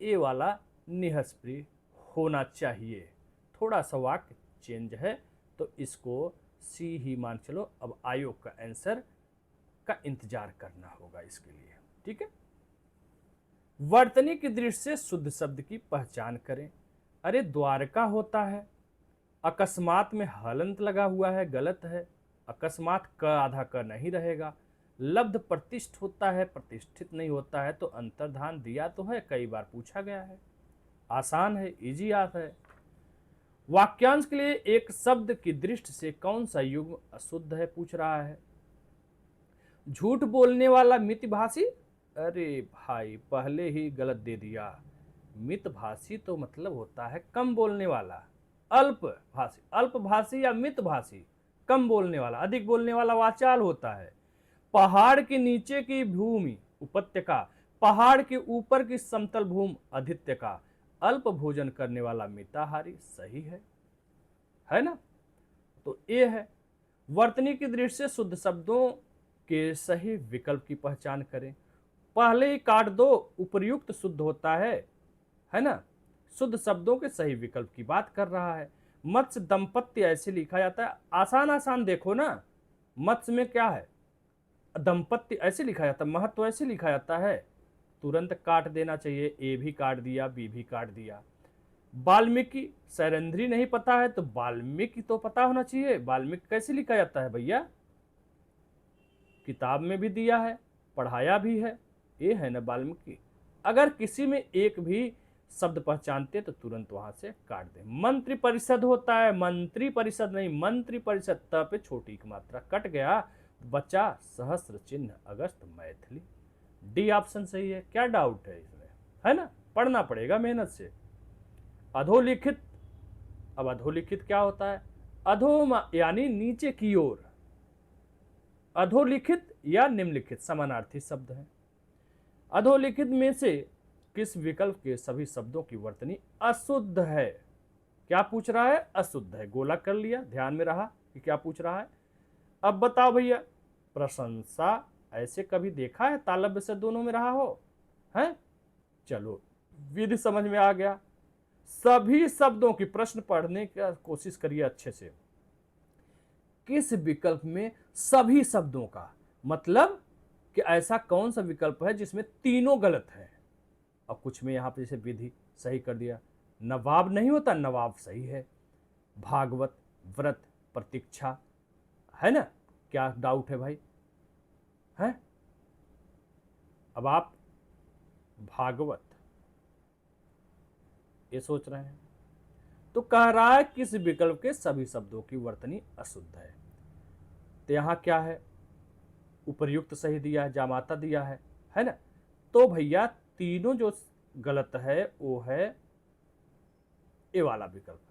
ये वाला निष्प्रिय होना चाहिए। थोड़ा सा वाक्य चेंज है तो इसको सी ही मान चलो। अब आयोग का आंसर का इंतजार करना होगा इसके लिए। ठीक है। वर्तनी की दृष्टि से शुद्ध शब्द की पहचान करें। अरे द्वारका होता है, अकस्मात में हलंत लगा हुआ है, गलत है। अकस्मात क आधा क नहीं रहेगा। लब्ध प्रतिष्ठ होता है, प्रतिष्ठित नहीं होता है। तो अंतर्धान दिया तो है, कई बार पूछा गया है, आसान है, इजी आप है। वाक्यांश के लिए एक शब्द की दृष्टि से कौन सा युग्म अशुद्ध है, पूछ रहा है। झूठ बोलने वाला मितभाषी, अरे भाई पहले ही गलत दे दिया। मितभाषी तो मतलब होता है कम बोलने वाला। अल्पभाषी, अल्पभाषी या मितभाषी, कम बोलने वाला। अधिक बोलने वाला वाचाल होता है। पहाड़ के नीचे की भूमि उपत्यका, पहाड़ के ऊपर की समतल भूमि आदित्यका। अल्प भोजन करने वाला मिताहारी, सही है ना। तो ये है। वर्तनी की दृष्टि से शुद्ध शब्दों के सही विकल्प की पहचान करें। पहले ही काट दो, उपर्युक्त शुद्ध होता है ना। शुद्ध शब्दों के सही विकल्प की बात कर रहा है। मत्स्य दंपत्ति ऐसे लिखा जाता है, आसान आसान देखो ना। मत्स्य में क्या है, दंपत्ति ऐसे लिखा जाता है, महत्व ऐसे लिखा जाता है, तुरंत काट देना चाहिए। ए भी काट दिया, बी भी काट दिया। वाल्मीकि, सैरंध्री नहीं पता है तो वाल्मीकि तो पता होना चाहिए। वाल्मीकि कैसे लिखा जाता है भैया, किताब में भी दिया है, पढ़ाया भी है, ये है ना वाल्मीकि। अगर किसी में एक भी शब्द पहचानते तो तुरंत वहां से काट दें। मंत्री परिषद होता है, मंत्री परिषद नहीं, मंत्री परिषद। त पे छोटी की मात्रा कट गया, बचा सहस्त्र चिन्ह अगस्त मैथिली। डी ऑप्शन सही है, क्या डाउट है इसमें, है ना। पढ़ना पड़ेगा मेहनत से। अधोलिखित, अब अधोलिखित क्या होता है, अधो यानी नीचे की ओर। अधोलिखित या निम्नलिखित समानार्थी शब्द है। अधोलिखित में से किस विकल्प के सभी शब्दों की वर्तनी अशुद्ध है, क्या पूछ रहा है, अशुद्ध है। गोला कर लिया, ध्यान में रहा कि क्या पूछ रहा है। अब बताओ भैया, प्रशंसा ऐसे कभी देखा है तालव्य से दोनों में रहा हो, है। चलो विधि समझ में आ गया। सभी शब्दों की प्रश्न पढ़ने की कोशिश करिए अच्छे से। किस विकल्प में सभी शब्दों का मतलब कि ऐसा कौन सा विकल्प है जिसमें तीनों गलत है। अब कुछ में यहां पे जैसे विधि सही कर दिया, नवाब नहीं होता, नवाब सही है। भागवत, व्रत, प्रतीक्षा, है ना। क्या डाउट है भाई, है। अब आप भागवत ये सोच रहे हैं तो कह रहा है किस विकल्प के सभी शब्दों की वर्तनी अशुद्ध है। तो यहां क्या है, उपर्युक्त सही दिया है, जामाता दिया है ना। तो भैया तीनों जो गलत है वो है ये वाला विकल्प।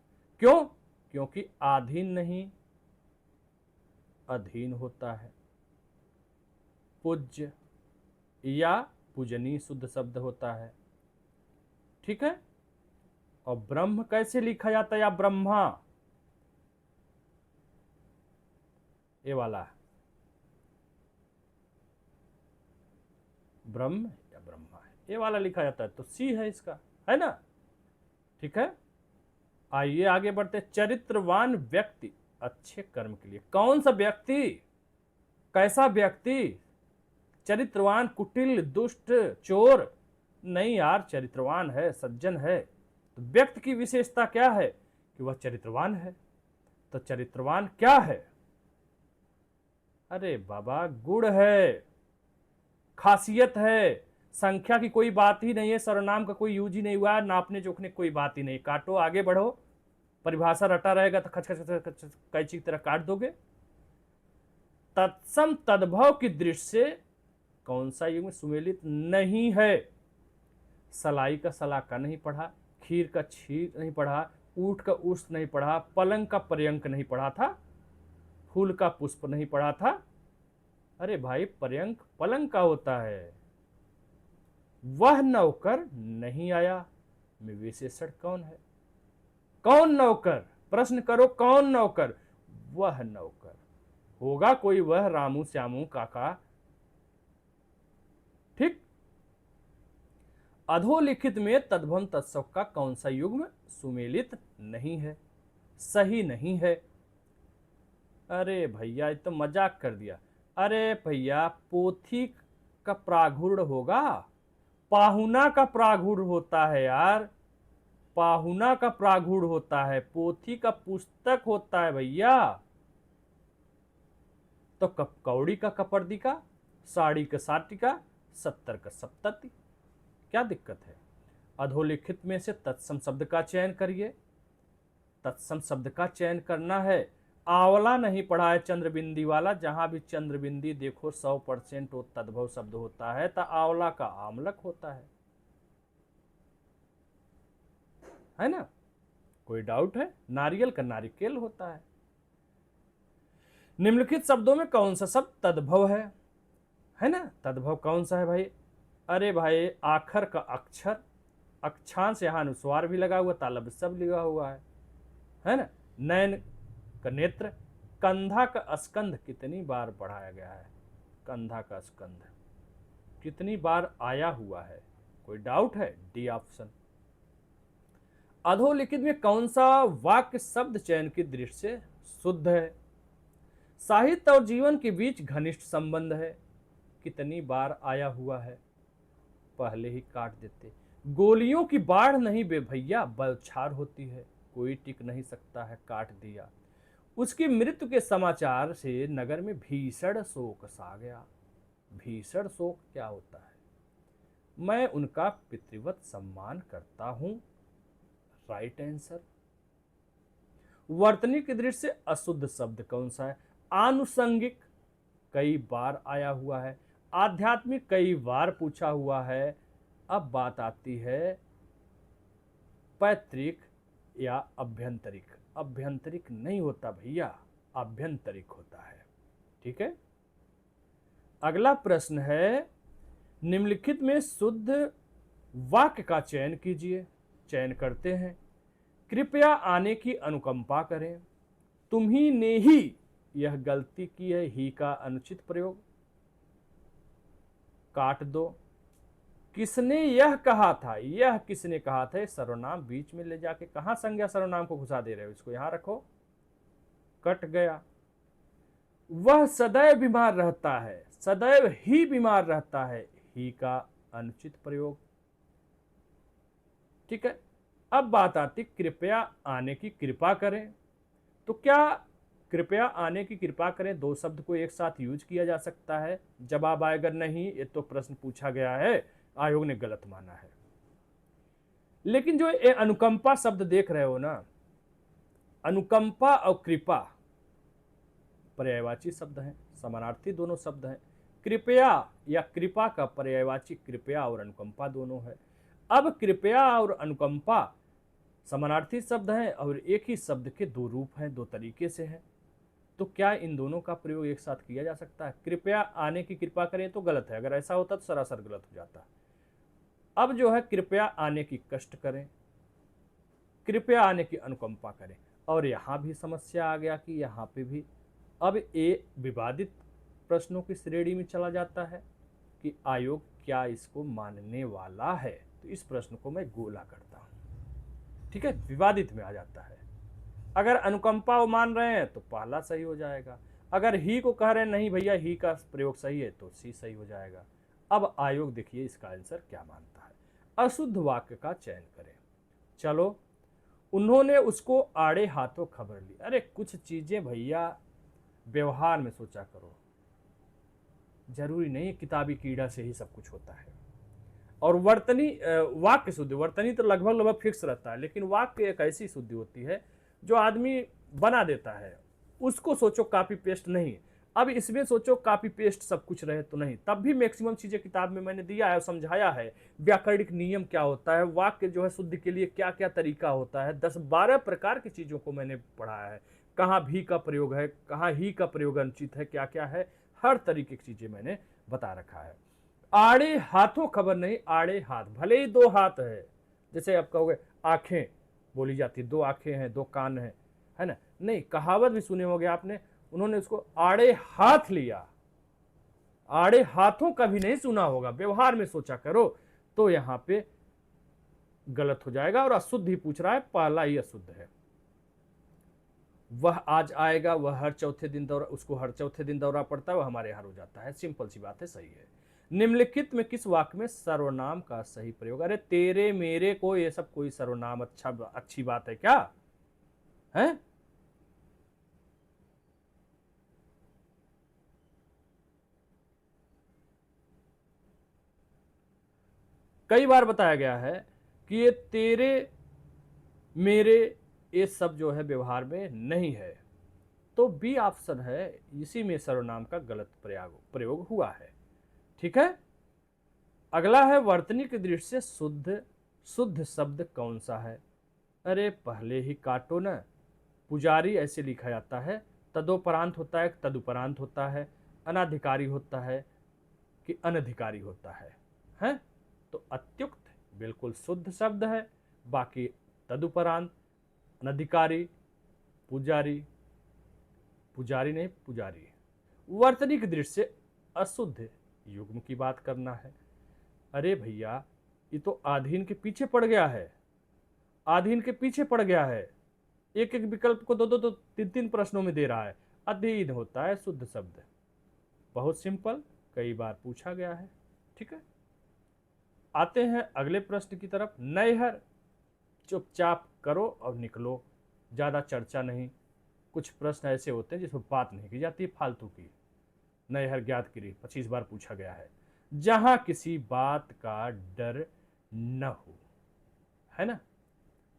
क्यों? क्योंकि आधीन नहीं, अधीन होता है। पूज्य या पूजनीय शुद्ध शब्द होता है। ठीक है। और ब्रह्म कैसे लिखा जाता है या ब्रह्मा, ये वाला है। ब्रह्म या ब्रह्मा है, ये वाला लिखा जाता है, तो सी है इसका, है ना। ठीक है। आइए आगे बढ़ते। चरित्रवान व्यक्ति अच्छे कर्म के लिए, कौन सा व्यक्ति, कैसा व्यक्ति? चरित्रवान कुटिल दुष्ट चोर नहीं यार, चरित्रवान है, सज्जन है। तो व्यक्ति की विशेषता क्या है कि वह चरित्रवान है। तो चरित्रवान क्या है? अरे बाबा, गुण है, खासियत है, संख्या की कोई बात ही नहीं है, सर्वनाम का कोई यूज ही नहीं हुआ है, नापने जोखने कोई बात ही नहीं। काटो, आगे बढ़ो, परिभाषा रटा रहेगा तो खच खच खच कैंची की तरह काट दोगे। तत्सम तद्भव की दृष्टि से कौन सा युग में सुमेलित नहीं है? सलाई का सलाका नहीं पढ़ा, खीर का छीर नहीं पढ़ा, ऊंट का उष्ट नहीं पढ़ा, पलंग का पर्यंक नहीं पढ़ा था, फूल का पुष्प नहीं पढ़ा था। अरे भाई, पर्यंक पलंग का होता है। वह नौकर नहीं आया में विशेषण कौन है? कौन नौकर? प्रश्न करो, कौन नौकर? वह नौकर होगा कोई, वह रामू श्यामू काका। ठीक। अधोलिखित में तद्भव तत्सव का कौन सा युग्म सुमेलित नहीं है, सही नहीं है? अरे भैया, ये तो मजाक कर दिया। अरे भैया, पोथी का प्रागुण होगा, पाहुना का प्रागुण होता है यार, पाहुना का प्रागुण होता है, पोथी का पुस्तक होता है भैया। तो कौड़ी का कपर्दी का, साड़ी का साटी का, 70 का सप्तति, क्या दिक्कत है? अधोलिखित में से तत्सम शब्द का चयन करिए। तत्सम शब्द का चयन करना है। आंवला नहीं पढ़ा है, चंद्रबिंदी वाला। जहां भी चंद्रबिंदी देखो 100% वो तद्भव शब्द होता है, तो आंवला का आमलक होता है ना। कोई डाउट है? नारियल का नारिकेल होता है। निम्नलिखित शब्दों में कौन सा शब्द तद्भव है ना। तद्भव कौन सा है भाई? अरे भाई, आखर का अक्षर, अक्षांश यहां अनुस्वार भी लगा हुआ, तालब सब लगा हुआ है ना। नयन का नेत्र, कंधा का स्कंध कितनी बार बढ़ाया गया है? कंधा का स्कंध कितनी बार आया हुआ है? कोई डाउट है? D option. अधोलिखित में कौन सा वाक्य शब्द चयन की दृष्टि से शुद्ध है? साहित्य और जीवन के बीच घनिष्ठ संबंध है, कितनी बार आया हुआ है? पहले ही काट देते। गोलियों की बाढ़ नहीं बे भैया, बौछार होती है, कोई टिक नहीं सकता है, काट दिया। उसकी मृत्यु के समाचार से नगर में भीषण शोक छा गया। भीषण शोक क्या होता है? मैं उनका पितृवत सम्मान करता हूं। Right answer. वर्तनी की दृष्टि से अशुद्ध शब्द कौन सा है? आनुषंगिक कई बार आया हुआ है, आध्यात्मिक कई बार पूछा हुआ है। अब बात आती है पैतृक या अभ्यंतरिक। अभ्यंतरिक नहीं होता भैया, आभ्यंतरिक होता है। ठीक है। अगला प्रश्न है, निम्नलिखित में शुद्ध वाक्य का चयन कीजिए। चयन करते हैं। कृपया आने की अनुकंपा करें, तुम्ही ने ही यह गलती की है, ही का अनुचित प्रयोग, काट दो। किसने यह कहा था? यह किसने कहा था? सर्वनाम बीच में ले जाके कहां संज्ञा सर्वनाम को घुसा दे रहे हो? इसको यहां रखो, कट गया। वह सदैव बीमार रहता है, सदैव ही बीमार रहता है, ही का अनुचित प्रयोग। ठीक है। अब बात आती कृपया आने की कृपा करें। तो क्या कृपया आने की कृपा करें दो शब्द को एक साथ यूज किया जा सकता है? जवाब आएगा नहीं, ये तो प्रश्न पूछा गया है, आयोग ने गलत माना है। लेकिन जो ये अनुकंपा शब्द देख रहे हो ना, अनुकंपा और कृपा पर्यायवाची शब्द हैं, समानार्थी दोनों शब्द हैं। कृपया या कृपा का पर्यायवाची कृपया और अनुकंपा दोनों है। अब कृपया और अनुकंपा समानार्थी शब्द हैं और एक ही शब्द के दो रूप हैं, दो तरीके से हैं। तो क्या इन दोनों का प्रयोग एक साथ किया जा सकता है? कृपया आने की कृपा करें तो गलत है, अगर ऐसा होता तो सरासर गलत हो जाता। अब जो है कृपया आने की कष्ट करें, कृपया आने की अनुकंपा करें। और यहां भी समस्या आ गया कि यहां पे भी अब ये विवादित प्रश्नों की श्रेणी में चला जाता है कि आयोग क्या इसको मानने वाला है। तो इस प्रश्न को मैं गोला करता हूं, ठीक है, विवादित में आ जाता है। अगर अनुकंपा वो मान रहे हैं तो पहला सही हो जाएगा, अगर ही को कह रहे हैं नहीं भैया ही का प्रयोग सही है तो सी सही हो जाएगा। अब आयोग देखिए इसका आंसर क्या मानता है। अशुद्ध वाक्य का चयन करें। चलो, उन्होंने उसको आड़े हाथों खबर ली। अरे कुछ चीजें भैया व्यवहार में सोचा करो, जरूरी नहीं है किताबी कीड़ा से ही सब कुछ होता है। और वर्तनी वाक्य शुद्धि, वर्तनी तो लगभग लगभग फिक्स रहता है, लेकिन वाक्य एक ऐसी शुद्धि होती है जो आदमी बना देता है, उसको सोचो कॉपी पेस्ट नहीं। अब इसमें सोचो कॉपी पेस्ट सब कुछ रहे तो नहीं, तब भी मैक्सिमम चीजें किताब में मैंने दिया है, समझाया है। व्याकरणिक नियम क्या होता है, वाक्य जो है शुद्धि के लिए क्या क्या तरीका होता है, 10-12 प्रकार की चीजों को मैंने पढ़ाया है। कहाँ भी का प्रयोग है, कहाँ ही का प्रयोग अनुचित है, क्या क्या है, हर तरीके की चीजें मैंने बता रखा है। आड़े हाथों खबर नहीं, आड़े हाथ भले ही दो हाथ है, जैसे आप कहोगे आंखें बोली जाती है, दो आंखें हैं, दो कान हैं, है ना, नहीं, कहावत भी सुने होगे आपने, उन्होंने उसको आड़े हाथ लिया। आड़े हाथों का भी नहीं सुना होगा, व्यवहार में सोचा करो। तो यहां पे गलत हो जाएगा और अशुद्ध ही पूछ रहा है, पहला ही अशुद्ध है। वह आज आएगा, वह हर चौथे दिन दौरा, उसको हर चौथे दिन दौरा पड़ता है, वह हमारे यहाँ हो जाता है, सिंपल सी बात है, सही है। निम्नलिखित में किस वाक्य में सर्वनाम का सही प्रयोग? अरे तेरे मेरे को ये सब कोई सर्वनाम अच्छी बात है क्या है? कई बार बताया गया है कि ये तेरे मेरे ये सब जो है व्यवहार में नहीं है, तो बी ऑप्शन है, इसी में सर्वनाम का गलत प्रयोग हुआ है। ठीक है, अगला है वर्तनी की दृष्टि से शुद्ध शुद्ध शब्द कौन सा है? अरे पहले ही काटो ना, पुजारी ऐसे लिखा जाता है, तदोपरांत होता है, तदुपरांत होता है, अनाधिकारी होता है कि अनधिकारी होता है? तो अत्युक्त बिल्कुल शुद्ध शब्द है। बाकी तदुपरांत, अनधिकारी, पुजारी, पुजारी नहीं पुजारी। वर्तनी की दृष्टि से अशुद्ध युग्म की बात करना है। अरे भैया ये तो आधीन के पीछे पड़ गया है, आधीन के पीछे पड़ गया है, एक एक विकल्प को दो दो दो तीन तीन प्रश्नों में दे रहा है। अधीन होता है शुद्ध शब्द, बहुत सिंपल, कई बार पूछा गया है। ठीक है, आते हैं अगले प्रश्न की तरफ। नैहर, चुपचाप करो और निकलो, ज्यादा चर्चा नहीं। कुछ प्रश्न ऐसे होते हैं जिसमें बात नहीं की जाती, फालतू की। नैहर ज्ञात करिए, 25 बार पूछा गया है। जहां किसी बात का डर न हो, है ना,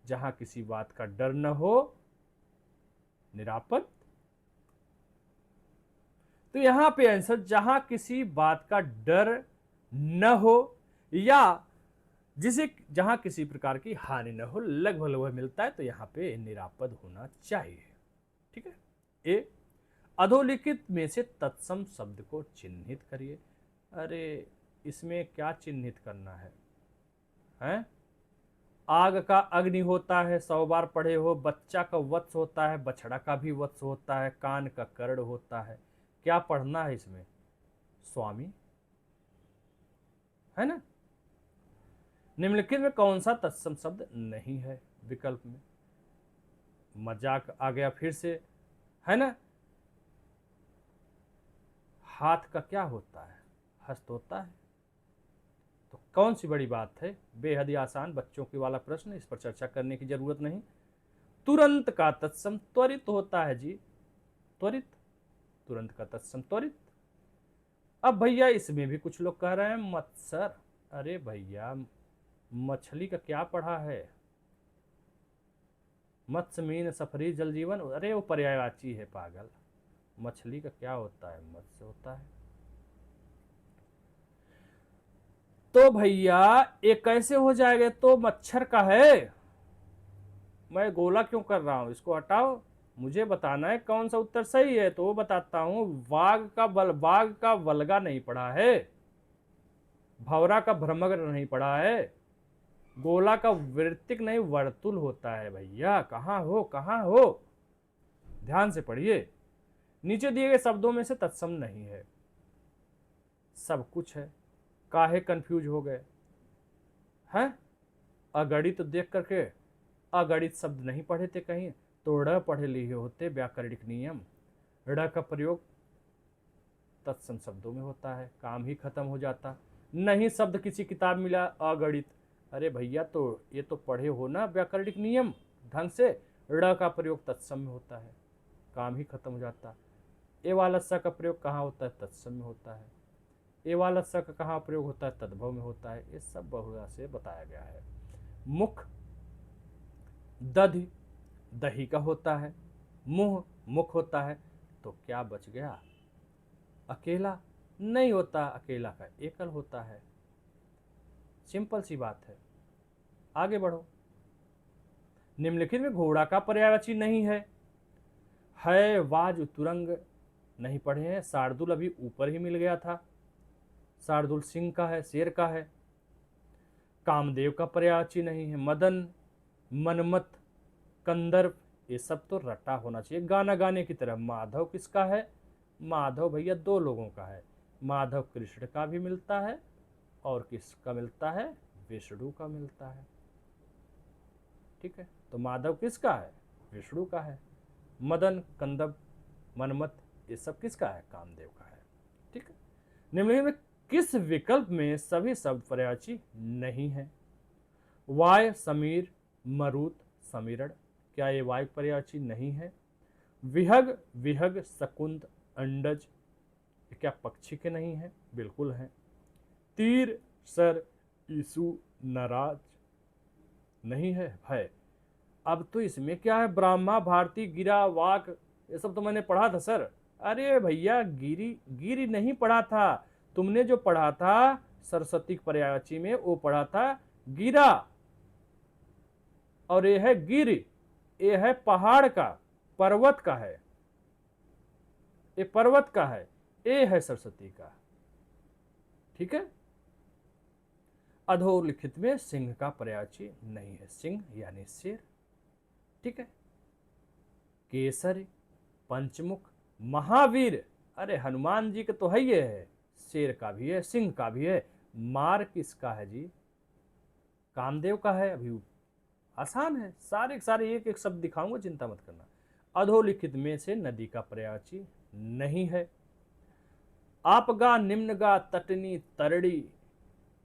जहां किसी बात का डर न हो, निरापद। तो यहां पे आंसर जहां किसी बात का डर न हो, या जिसे जहां किसी प्रकार की हानि न हो, लगभग लगभग मिलता है, तो यहां पे निरापद होना चाहिए। ठीक है, ए अधोलिखित में से तत्सम शब्द को चिन्हित करिए। अरे इसमें क्या चिन्हित करना है, हैं? आग का अग्नि होता है, 100 बार पढ़े हो। बच्चा का वत्स होता है, बछड़ा का भी वत्स होता है। कान का कर्ण होता है। क्या पढ़ना है इसमें? स्वामी, है ना। निम्नलिखित में कौन सा तत्सम शब्द नहीं है? विकल्प में मजाक आ गया फिर से, है ना। हाथ का क्या होता है? हस्त होता है। तो कौन सी बड़ी बात है? बेहद ही आसान बच्चों के वाला प्रश्न, इस पर चर्चा करने की जरूरत नहीं। तुरंत का तत्सम त्वरित होता है जी, त्वरित, तुरंत का तत्सम त्वरित। अब भैया इसमें भी कुछ लोग कह रहे हैं मत्सर। अरे भैया मछली का क्या पढ़ा है? मत्स्य मीन सफरी जल जीवन, अरे वो पर्यायवाची है पागल। मछली का क्या होता है? मत्स्य होता है। तो भैया ये कैसे हो जाएगा, तो मच्छर का है। मैं गोला क्यों कर रहा हूं, इसको हटाओ। मुझे बताना है कौन सा उत्तर सही है, तो वो बताता हूं। बाघ का वल्गा नहीं पढ़ा है, भंवरा का भ्रमर नहीं पढ़ा है, गोला का वृत्तिक नहीं वर्तुल होता है। भैया कहां हो, कहां हो, ध्यान से पढ़िए। नीचे दिए गए शब्दों में से तत्सम नहीं है। सब कुछ है, काहे कंफ्यूज हो गए हैं। अगणित देख करके अगणित शब्द नहीं पढ़े थे कहीं, तो ड़ पढ़े लिए होते व्याकरणिक नियम। ड़ का प्रयोग तत्सम शब्दों में होता है, काम ही खत्म हो जाता। नहीं शब्द किसी किताब मिला अगणित, अरे भैया तो ये तो पढ़े हो ना व्याकरणिक नियम ढंग से। ड़ का प्रयोग तत्सम में होता है, काम ही खत्म हो जाता। ए वाला स का प्रयोग कहाँ होता है, तत्सम में होता है। ए वाला स का कहाँ प्रयोग होता है, तद्भव में होता है। ये सब बहुधा से बताया गया है। मुख दधि दही का होता है, मुंह मुख होता है, तो क्या बच गया, अकेला नहीं होता, अकेला का एकल होता है। सिंपल सी बात है, आगे बढ़ो। निम्नलिखित में घोड़ा का पर्यायवाची नहीं है। वाज तुरंग नहीं पढ़े हैं, शार्दुल अभी ऊपर ही मिल गया था, शार्दुल सिंह का है, शेर का है। कामदेव का पर्यायवाची नहीं है। मदन, मनमत, कंदर्प, ये सब तो रटा होना चाहिए गाना गाने की तरह। माधव किसका है, माधव भैया दो लोगों का है, माधव कृष्ण का भी मिलता है और किसका मिलता है, विष्णु का मिलता है। ठीक है, तो माधव किसका है, विष्णु का है। मदन, कंदर्प, मनमत, ये सब किसका है, कामदेव का है। ठीक है, निम्नलिखित में किस विकल्प में सभी शब्द पर्यायवाची नहीं है। वाय, समीर, मरुत, समीरण, क्या ये वाय पर्यायवाची नहीं है। विहग, विहग, शकुंद, अंडज, ये क्या पक्षी के नहीं है, बिल्कुल है। तीर, सर, ईसु, नाराज, नहीं है। भय, अब तो इसमें क्या है, ब्राह्मा, भारती, गिरा, वाक, ये सब तो मैंने पढ़ा था सर। अरे भैया गिरी गिरी नहीं पढ़ा था, तुमने जो पढ़ा था सरस्वती पर्यायवाची में वो पढ़ा था गिरा, और ये है गिर, ये है पहाड़ का, पर्वत का है, ये पर्वत का है, ये है सरस्वती का। ठीक है, अधोलिखित में सिंह का पर्यायवाची नहीं है, सिंह यानी शेर। ठीक है, केसरी, पंचमुख, महावीर, अरे हनुमान जी का तो है, ये है, शेर का भी है, सिंह का भी है। मार किसका है जी, कामदेव का है। अभी आसान है, सारे के सारे एक एक शब्द दिखाऊंगा, चिंता मत करना। अधोलिखित में से नदी का पर्यायवाची नहीं है। आपगा, निम्नगा, तटनी, तरड़ी,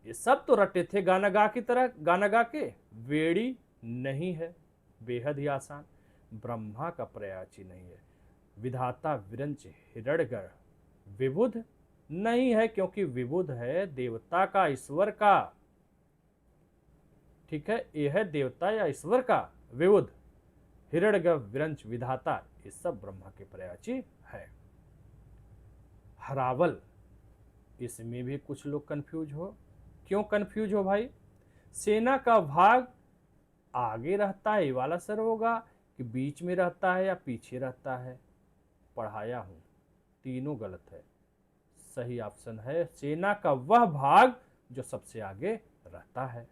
ये सब तो रटे थे गाना गा की तरह, गाना गा के। वेड़ी नहीं है, बेहद ही आसान। ब्रह्मा का पर्यायवाची नहीं है। विधाता, विरंच, हिरण्यगर्भ, विबुध नहीं है, क्योंकि विबुध है देवता का, ईश्वर का। ठीक है, यह है देवता या ईश्वर का विबुध। हिरण्यगर्भ, विरंच, विधाता, ये सब ब्रह्मा के पर्यायवाची है। हरावल, इसमें भी कुछ लोग कंफ्यूज हो। क्यों कंफ्यूज हो भाई, सेना का भाग आगे रहता है, ये वाला सर होगा, कि बीच में रहता है या पीछे रहता है। पढ़ाया हूं, तीनों गलत है। सही ऑप्शन है सेना का वह भाग जो सबसे आगे रहता है,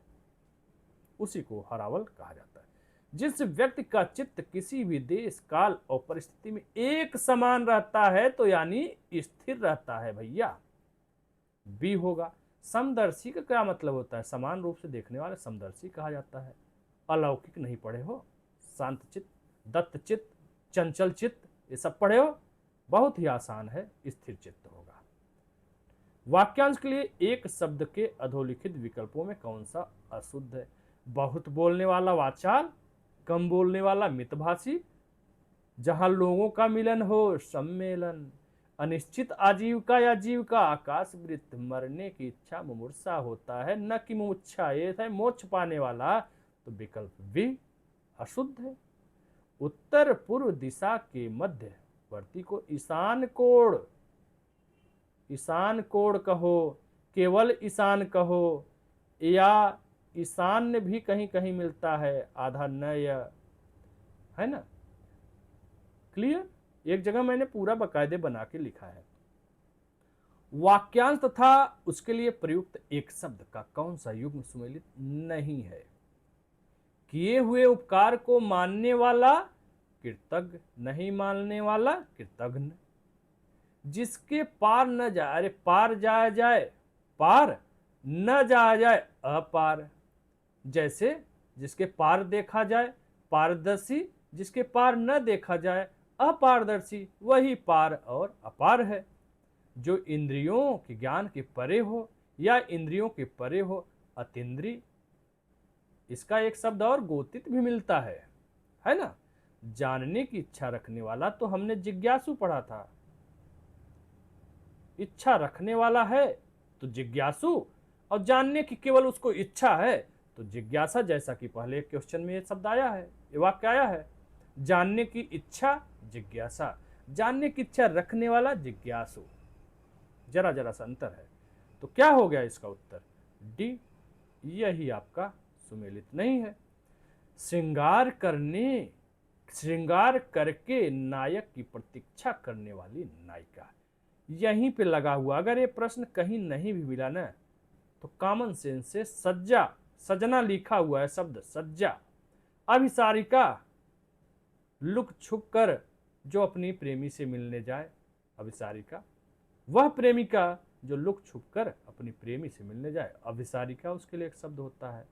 उसी को हरावल कहा जाता है। जिस व्यक्ति का चित्त किसी भी देश, काल और परिस्थिति में एक समान रहता है, तो यानी स्थिर रहता है भैया, बी होगा। समदर्शी का क्या मतलब होता है, समान रूप से देखने वाले समदर्शी कहा जाता है। अलौकिक नहीं पढ़े हो, शांत चित्त, दत्त चित्त, चंचल चित्त, ये सब पढ़े हो, बहुत ही आसान है, स्थिर चित्त होगा। वाक्यांश के लिए एक शब्द के अधोलिखित विकल्पों में कौन सा अशुद्ध है। बहुत बोलने वाला वाचाल, कम बोलने वाला मितभाषी, जहां लोगों का मिलन हो सम्मेलन, अनिश्चित आजीविका या जीविका, आकाश वृत्त, मरने की इच्छा मुमूर्षा होता है, न कि मुमुक्षा, ये है मोक्ष पाने वाला, तो विकल्प भी अशुद्ध है। उत्तर पूर्व दिशा के मध्यवर्ती को ईशान कोण, ईशान कोण कहो, केवल ईशान कहो, या ईशान्य भी कहीं कहीं मिलता है, आधा न या, है ना। क्लियर। एक जगह मैंने पूरा बकायदे बना के लिखा है। वाक्यांश तथा उसके लिए प्रयुक्त एक शब्द का कौन सा युग्म सुमेलित नहीं है। किए हुए उपकार को मानने वाला कृतज्ञ, नहीं मानने वाला कृतघ्न। जिसके पार न जाए, अरे पार जाया जाए, पार न जाया जाए अपार। जैसे जिसके पार देखा जाए पारदर्शी, जिसके पार न देखा जाए अपारदर्शी, वही पार और अपार है। जो इंद्रियों के ज्ञान के परे हो या इंद्रियों के परे हो, अतीन्द्रिय। इसका एक शब्द और गोतित भी मिलता है ना। जानने की इच्छा रखने वाला तो हमने जिज्ञासु पढ़ा था। इच्छा रखने वाला है तो जिज्ञासु, और जानने की केवल उसको इच्छा है तो जिज्ञासा। जैसा कि पहले क्वेश्चन में ये शब्द आया है, ये वाक्य आया है, जानने की इच्छा जिज्ञासा, जानने की इच्छा रखने वाला जिज्ञासु। जरा जरा सा अंतर है। तो क्या हो गया इसका उत्तर? डी, यही आपका सुमेलित नहीं है। श्रृंगार करके नायक की प्रतीक्षा करने वाली नायिका, यहीं पे लगा हुआ। अगर ये प्रश्न कहीं नहीं भी मिला ना, तो कॉमन सेंस से सज्जा, सजना लिखा हुआ है शब्द सज्जा। अभिसारिका, लुक छुप कर जो अपनी प्रेमी से मिलने जाए, अभिसारिका। वह प्रेमिका जो लुक छुप कर अपनी प्रेमी से मिलने जाए, अभिसारिका उसके लिए एक शब्द होता है।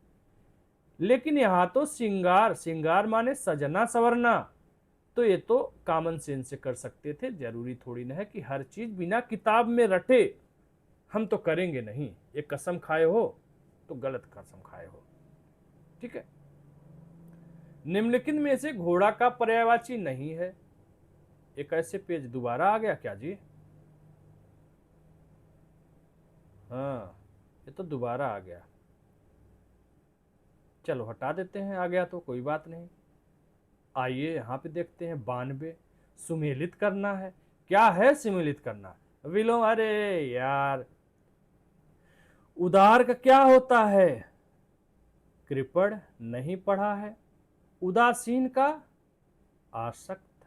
लेकिन यहां तो श्रृंगार, श्रृंगार माने सजना सवरना, तो ये तो कॉमन सेंस से कर सकते थे। जरूरी थोड़ी ना है कि हर चीज बिना किताब में रटे हम तो करेंगे नहीं। एक कसम खाए हो तो गलत कसम खाए हो, ठीक है। निम्नलिखित में से घोड़ा का पर्यायवाची नहीं है। एक ऐसे पेज दोबारा आ गया क्या जी? हाँ, ये तो दोबारा आ गया। चलो हटा देते हैं, आ गया तो कोई बात नहीं। आइए यहां पे देखते हैं 92। सुमेलित करना है। क्या है सुमेलित करना? विलोम। अरे यार, उदार का क्या होता है? कृपण, नहीं पढ़ा है। उदासीन का आसक्त,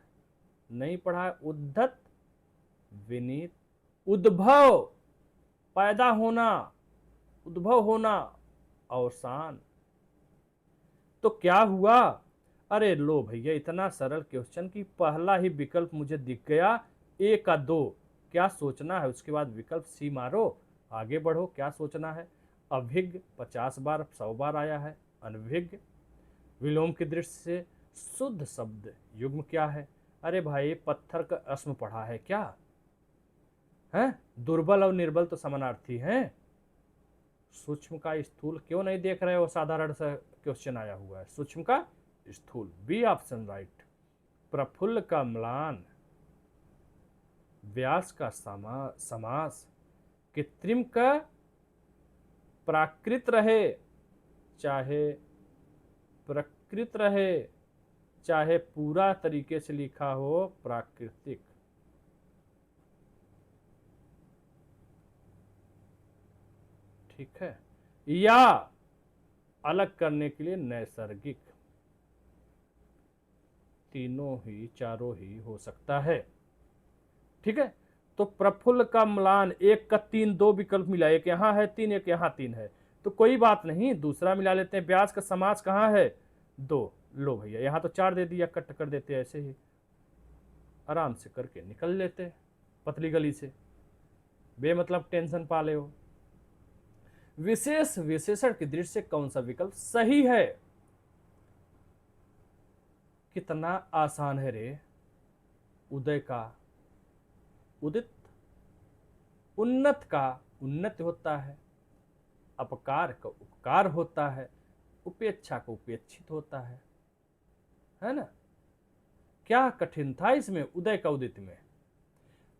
नहीं पढ़ा है। उद्धत, विनीत। उद्भव, पैदा होना, उद्भव होना, अवसान। तो क्या हुआ? अरे लो भैया, इतना सरल क्वेश्चन की पहला ही विकल्प मुझे दिख गया, ए का 2। क्या सोचना है? उसके बाद विकल्प सी मारो, आगे बढ़ो। क्या सोचना है? अभिज्ञ 50 बार 100 बार आया है। अनभिज्ञ। विलोम की दृष्टि से शुद्ध शब्द युग्म क्या है? अरे भाई, पत्थर का अस्म पढ़ा है क्या? है दुर्बल और निर्बल तो समानार्थी हैं। सूक्ष्म का स्थूल क्यों नहीं देख रहे हो? साधारण सा क्वेश्चन आया हुआ है। सूक्ष्म का स्थूल, बी ऑप्शन राइट। प्रफुल्ल का म्लान, व्यास का समास, कृत्रिम का प्राकृत रहे चाहे प्रकृत रहे, चाहे पूरा तरीके से लिखा हो प्राकृतिक। ठीक है। या अलग करने के लिए नैसर्गिक। तीनों ही, चारों ही हो सकता है। ठीक है। तो प्रफुल्ल का म्लान, एक का 3, 2 विकल्प मिला, एक यहां है 3, एक यहां 3 है, तो कोई बात नहीं, दूसरा मिला लेते हैं। व्यास का समास कहां है? 2। लो भैया, यहां तो 4 दे दिया, कट कर देते ऐसे ही, आराम से करके निकल लेते पतली गली से, बेमतलब टेंशन पाले हो। विशेष विशेषण की दृष्टि से कौन सा विकल्प सही है? कितना आसान है रे। उदय का उदित, उन्नत का उन्नत होता है, अपकार का उपकार होता है, उपेक्षा का उपेक्षित होता है ना। क्या कठिन था इसमें? उदय का उदित में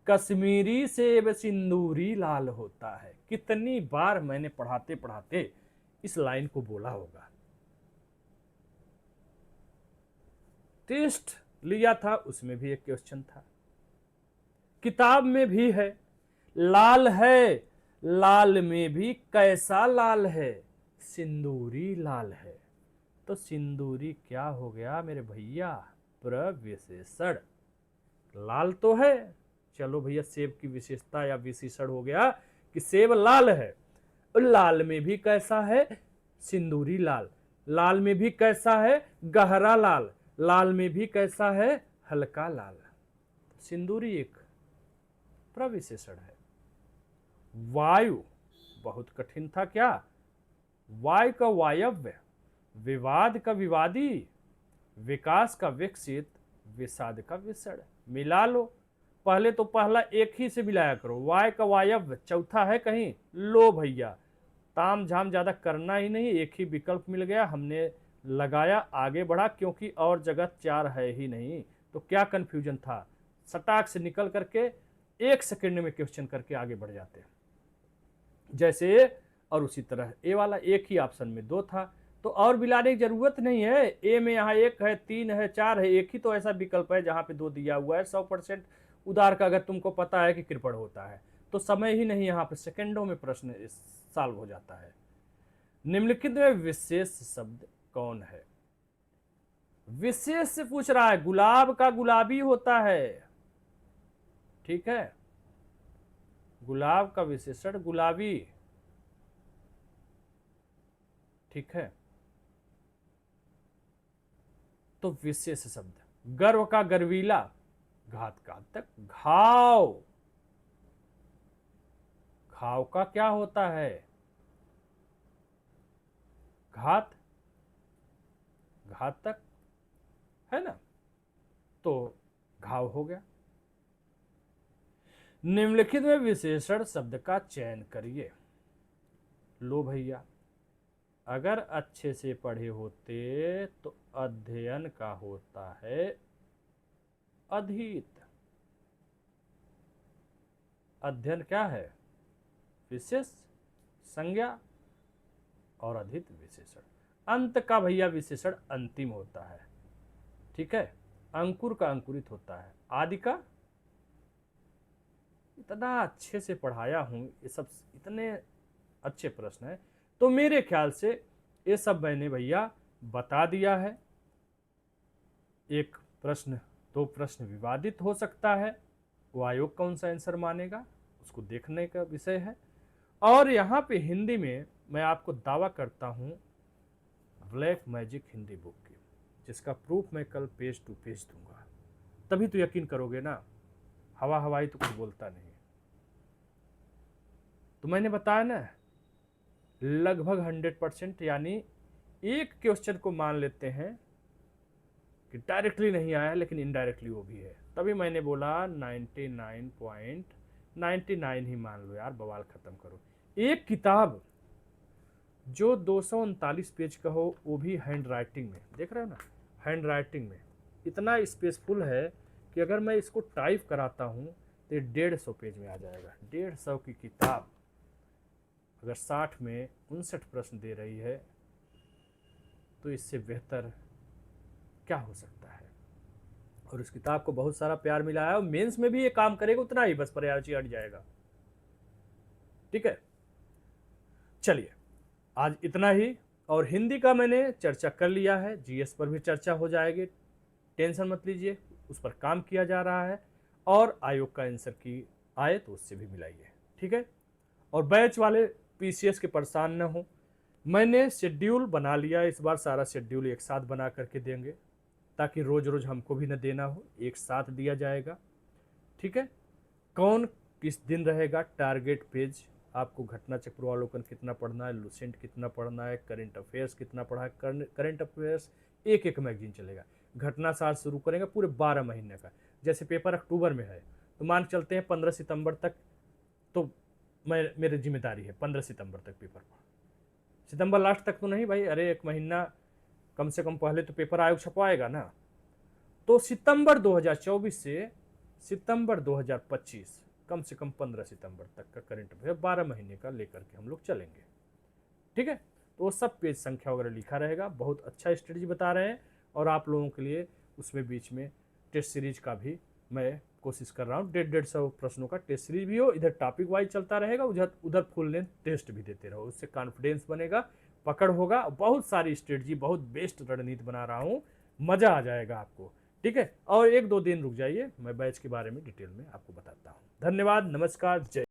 कश्मीरी सेब सिंदूरी लाल होता है। कितनी बार मैंने पढ़ाते पढ़ाते इस लाइन को बोला होगा। टेस्ट लिया था, उसमें भी एक क्वेश्चन था, किताब में भी है। लाल है, लाल में भी कैसा लाल है? सिंदूरी लाल है। तो सिंदूरी क्या हो गया मेरे भैया? प्रविशेषण। लाल तो है, चलो भैया सेब की विशेषता या विशेषण हो गया कि सेब लाल है। और लाल में भी कैसा है? सिंदूरी लाल। लाल में भी कैसा है? गहरा लाल। लाल में भी कैसा है? हल्का लाल। सिंदूरी एक प्रविशेषण है। वायु बहुत कठिन था क्या? वायु का वायव्य, विवाद का विवादी, विकास का विकसित, विषाद का विसड़। मिला लो। पहले तो पहला एक ही से मिलाया करो। वाय का वायव्य चौथा है कहीं? लो भैया, ताम झाम ज्यादा करना ही नहीं, एक ही विकल्प मिल गया, हमने लगाया, आगे बढ़ा, क्योंकि और जगह चार है ही नहीं। तो क्या कंफ्यूजन था? सटाक से निकल करके 1 सेकंड में क्वेश्चन करके आगे बढ़ जाते जैसे। और उसी तरह ए वाला एक ही ऑप्शन में दो था, तो और मिलाने की जरूरत नहीं है। ए में यहाँ 1 है, 3 है, 4 है, एक ही तो ऐसा विकल्प है जहां पे 2 दिया हुआ है। 100% उधार का अगर तुमको पता है कि कृपण होता है तो समय ही नहीं, यहाँ पे सेकंडों में प्रश्न सॉल्व हो जाता है। निम्नलिखित में विशेष शब्द कौन है? विशेष से पूछ रहा है। गुलाब का गुलाबी होता है, ठीक है, गुलाब का विशेषण गुलाबी, ठीक है। तो विशेष शब्द गर्व का गर्वीला, घात का घातक, घाव। घाव का क्या होता है? घात, घातक, है ना? तो घाव हो गया। निम्नलिखित में विशेषण शब्द का चयन करिए। लो भैया, अगर अच्छे से पढ़े होते तो अध्ययन का होता है अधीत। अध्ययन क्या है? विशेष संज्ञा, और अधित विशेषण। अंत का भैया विशेषण अंतिम होता है, ठीक है। अंकुर का अंकुरित होता है। आदि का, इतना अच्छे से पढ़ाया हूं, ये सब इतने अच्छे प्रश्न है, तो मेरे ख्याल से ये सब मैंने भैया बता दिया है। एक प्रश्न, 2 प्रश्न विवादित हो सकता है, वो आयोग कौन सा आंसर मानेगा उसको देखने का विषय है। और यहाँ पे हिंदी में मैं आपको दावा करता हूँ ब्लैक मैजिक हिंदी बुक की, जिसका प्रूफ मैं कल पेज टू पेज दूंगा, तभी तो यकीन करोगे ना। हवा हवाई तो कुछ बोलता नहीं। तो मैंने बताया ना, लगभग 100%, यानी एक क्वेश्चन को मान लेते हैं कि डायरेक्टली नहीं आया लेकिन इनडायरेक्टली वो भी है, तभी मैंने बोला 99.99 ही मान लो यार, बवाल खत्म करो। एक किताब जो 239 पेज का हो, वो भी हैंड राइटिंग में, देख रहे हो ना, हैंड राइटिंग में इतना स्पेसफुल है कि अगर मैं इसको टाइप कराता हूँ तो 150 पेज में आ जाएगा। 150 की किताब अगर 60 में 59 प्रश्न दे रही है तो इससे बेहतर क्या हो सकता है। और इस किताब को बहुत सारा प्यार मिला है, और मेंस में भी ये काम करेगा उतना ही, बस पर्यायवाची हट जाएगा, ठीक है। चलिए आज इतना ही, और हिंदी का मैंने चर्चा कर लिया है, जीएस पर भी चर्चा हो जाएगी, टेंशन मत लीजिए, उस पर काम किया जा रहा है। और आयोग का आंसर की आए तो उससे भी मिलाइए, ठीक है। और बैच वाले पीसीएस के परेशान न हो, मैंने शेड्यूल बना लिया, इस बार सारा शेड्यूल एक साथ बना करके देंगे, ताकि रोज रोज हमको भी न देना हो, एक साथ दिया जाएगा, ठीक है। कौन किस दिन रहेगा, टारगेट पेज, आपको घटना चक्र पूर्वावलोकन कितना पढ़ना है, लुसेंट कितना पढ़ना है, करंट अफेयर्स कितना पढ़ा है। करंट अफेयर्स एक मैगजीन चलेगा। घटना सार शुरू करेंगे पूरे 12 महीने का। जैसे पेपर अक्टूबर में है तो मान चलते हैं 15 सितंबर तक, तो मेरी जिम्मेदारी है 15 सितंबर तक पेपर पढ़, सितंबर लास्ट तक तो नहीं भाई, अरे 1 महीना कम से कम पहले तो पेपर आयोग छपवाएगा ना। तो सितंबर 2024 से सितंबर 2025, कम से कम 15 सितंबर तक का करंट अफेयर 12 महीने का लेकर के हम लोग चलेंगे, ठीक है। तो वो सब पेज संख्या वगैरह लिखा रहेगा, बहुत अच्छा स्ट्रेटजी बता रहे हैं, और आप लोगों के लिए उसमें बीच में टेस्ट सीरीज का भी मैं कोशिश कर रहा हूँ। 150 प्रश्नों का टेस्ट सीरीज भी हो, इधर टॉपिक वाइज चलता रहेगा, उधर उधर फुल लेंथ टेस्ट भी देते रहो, उससे कॉन्फिडेंस बनेगा, पकड़ होगा। बहुत सारी स्ट्रेटजी, बहुत बेस्ट रणनीति बना रहा हूँ, मज़ा आ जाएगा आपको। ठीक है, और 1-2 दिन रुक जाइए, मैं बैच के बारे में डिटेल में आपको बताता हूँ। धन्यवाद, नमस्कार, जय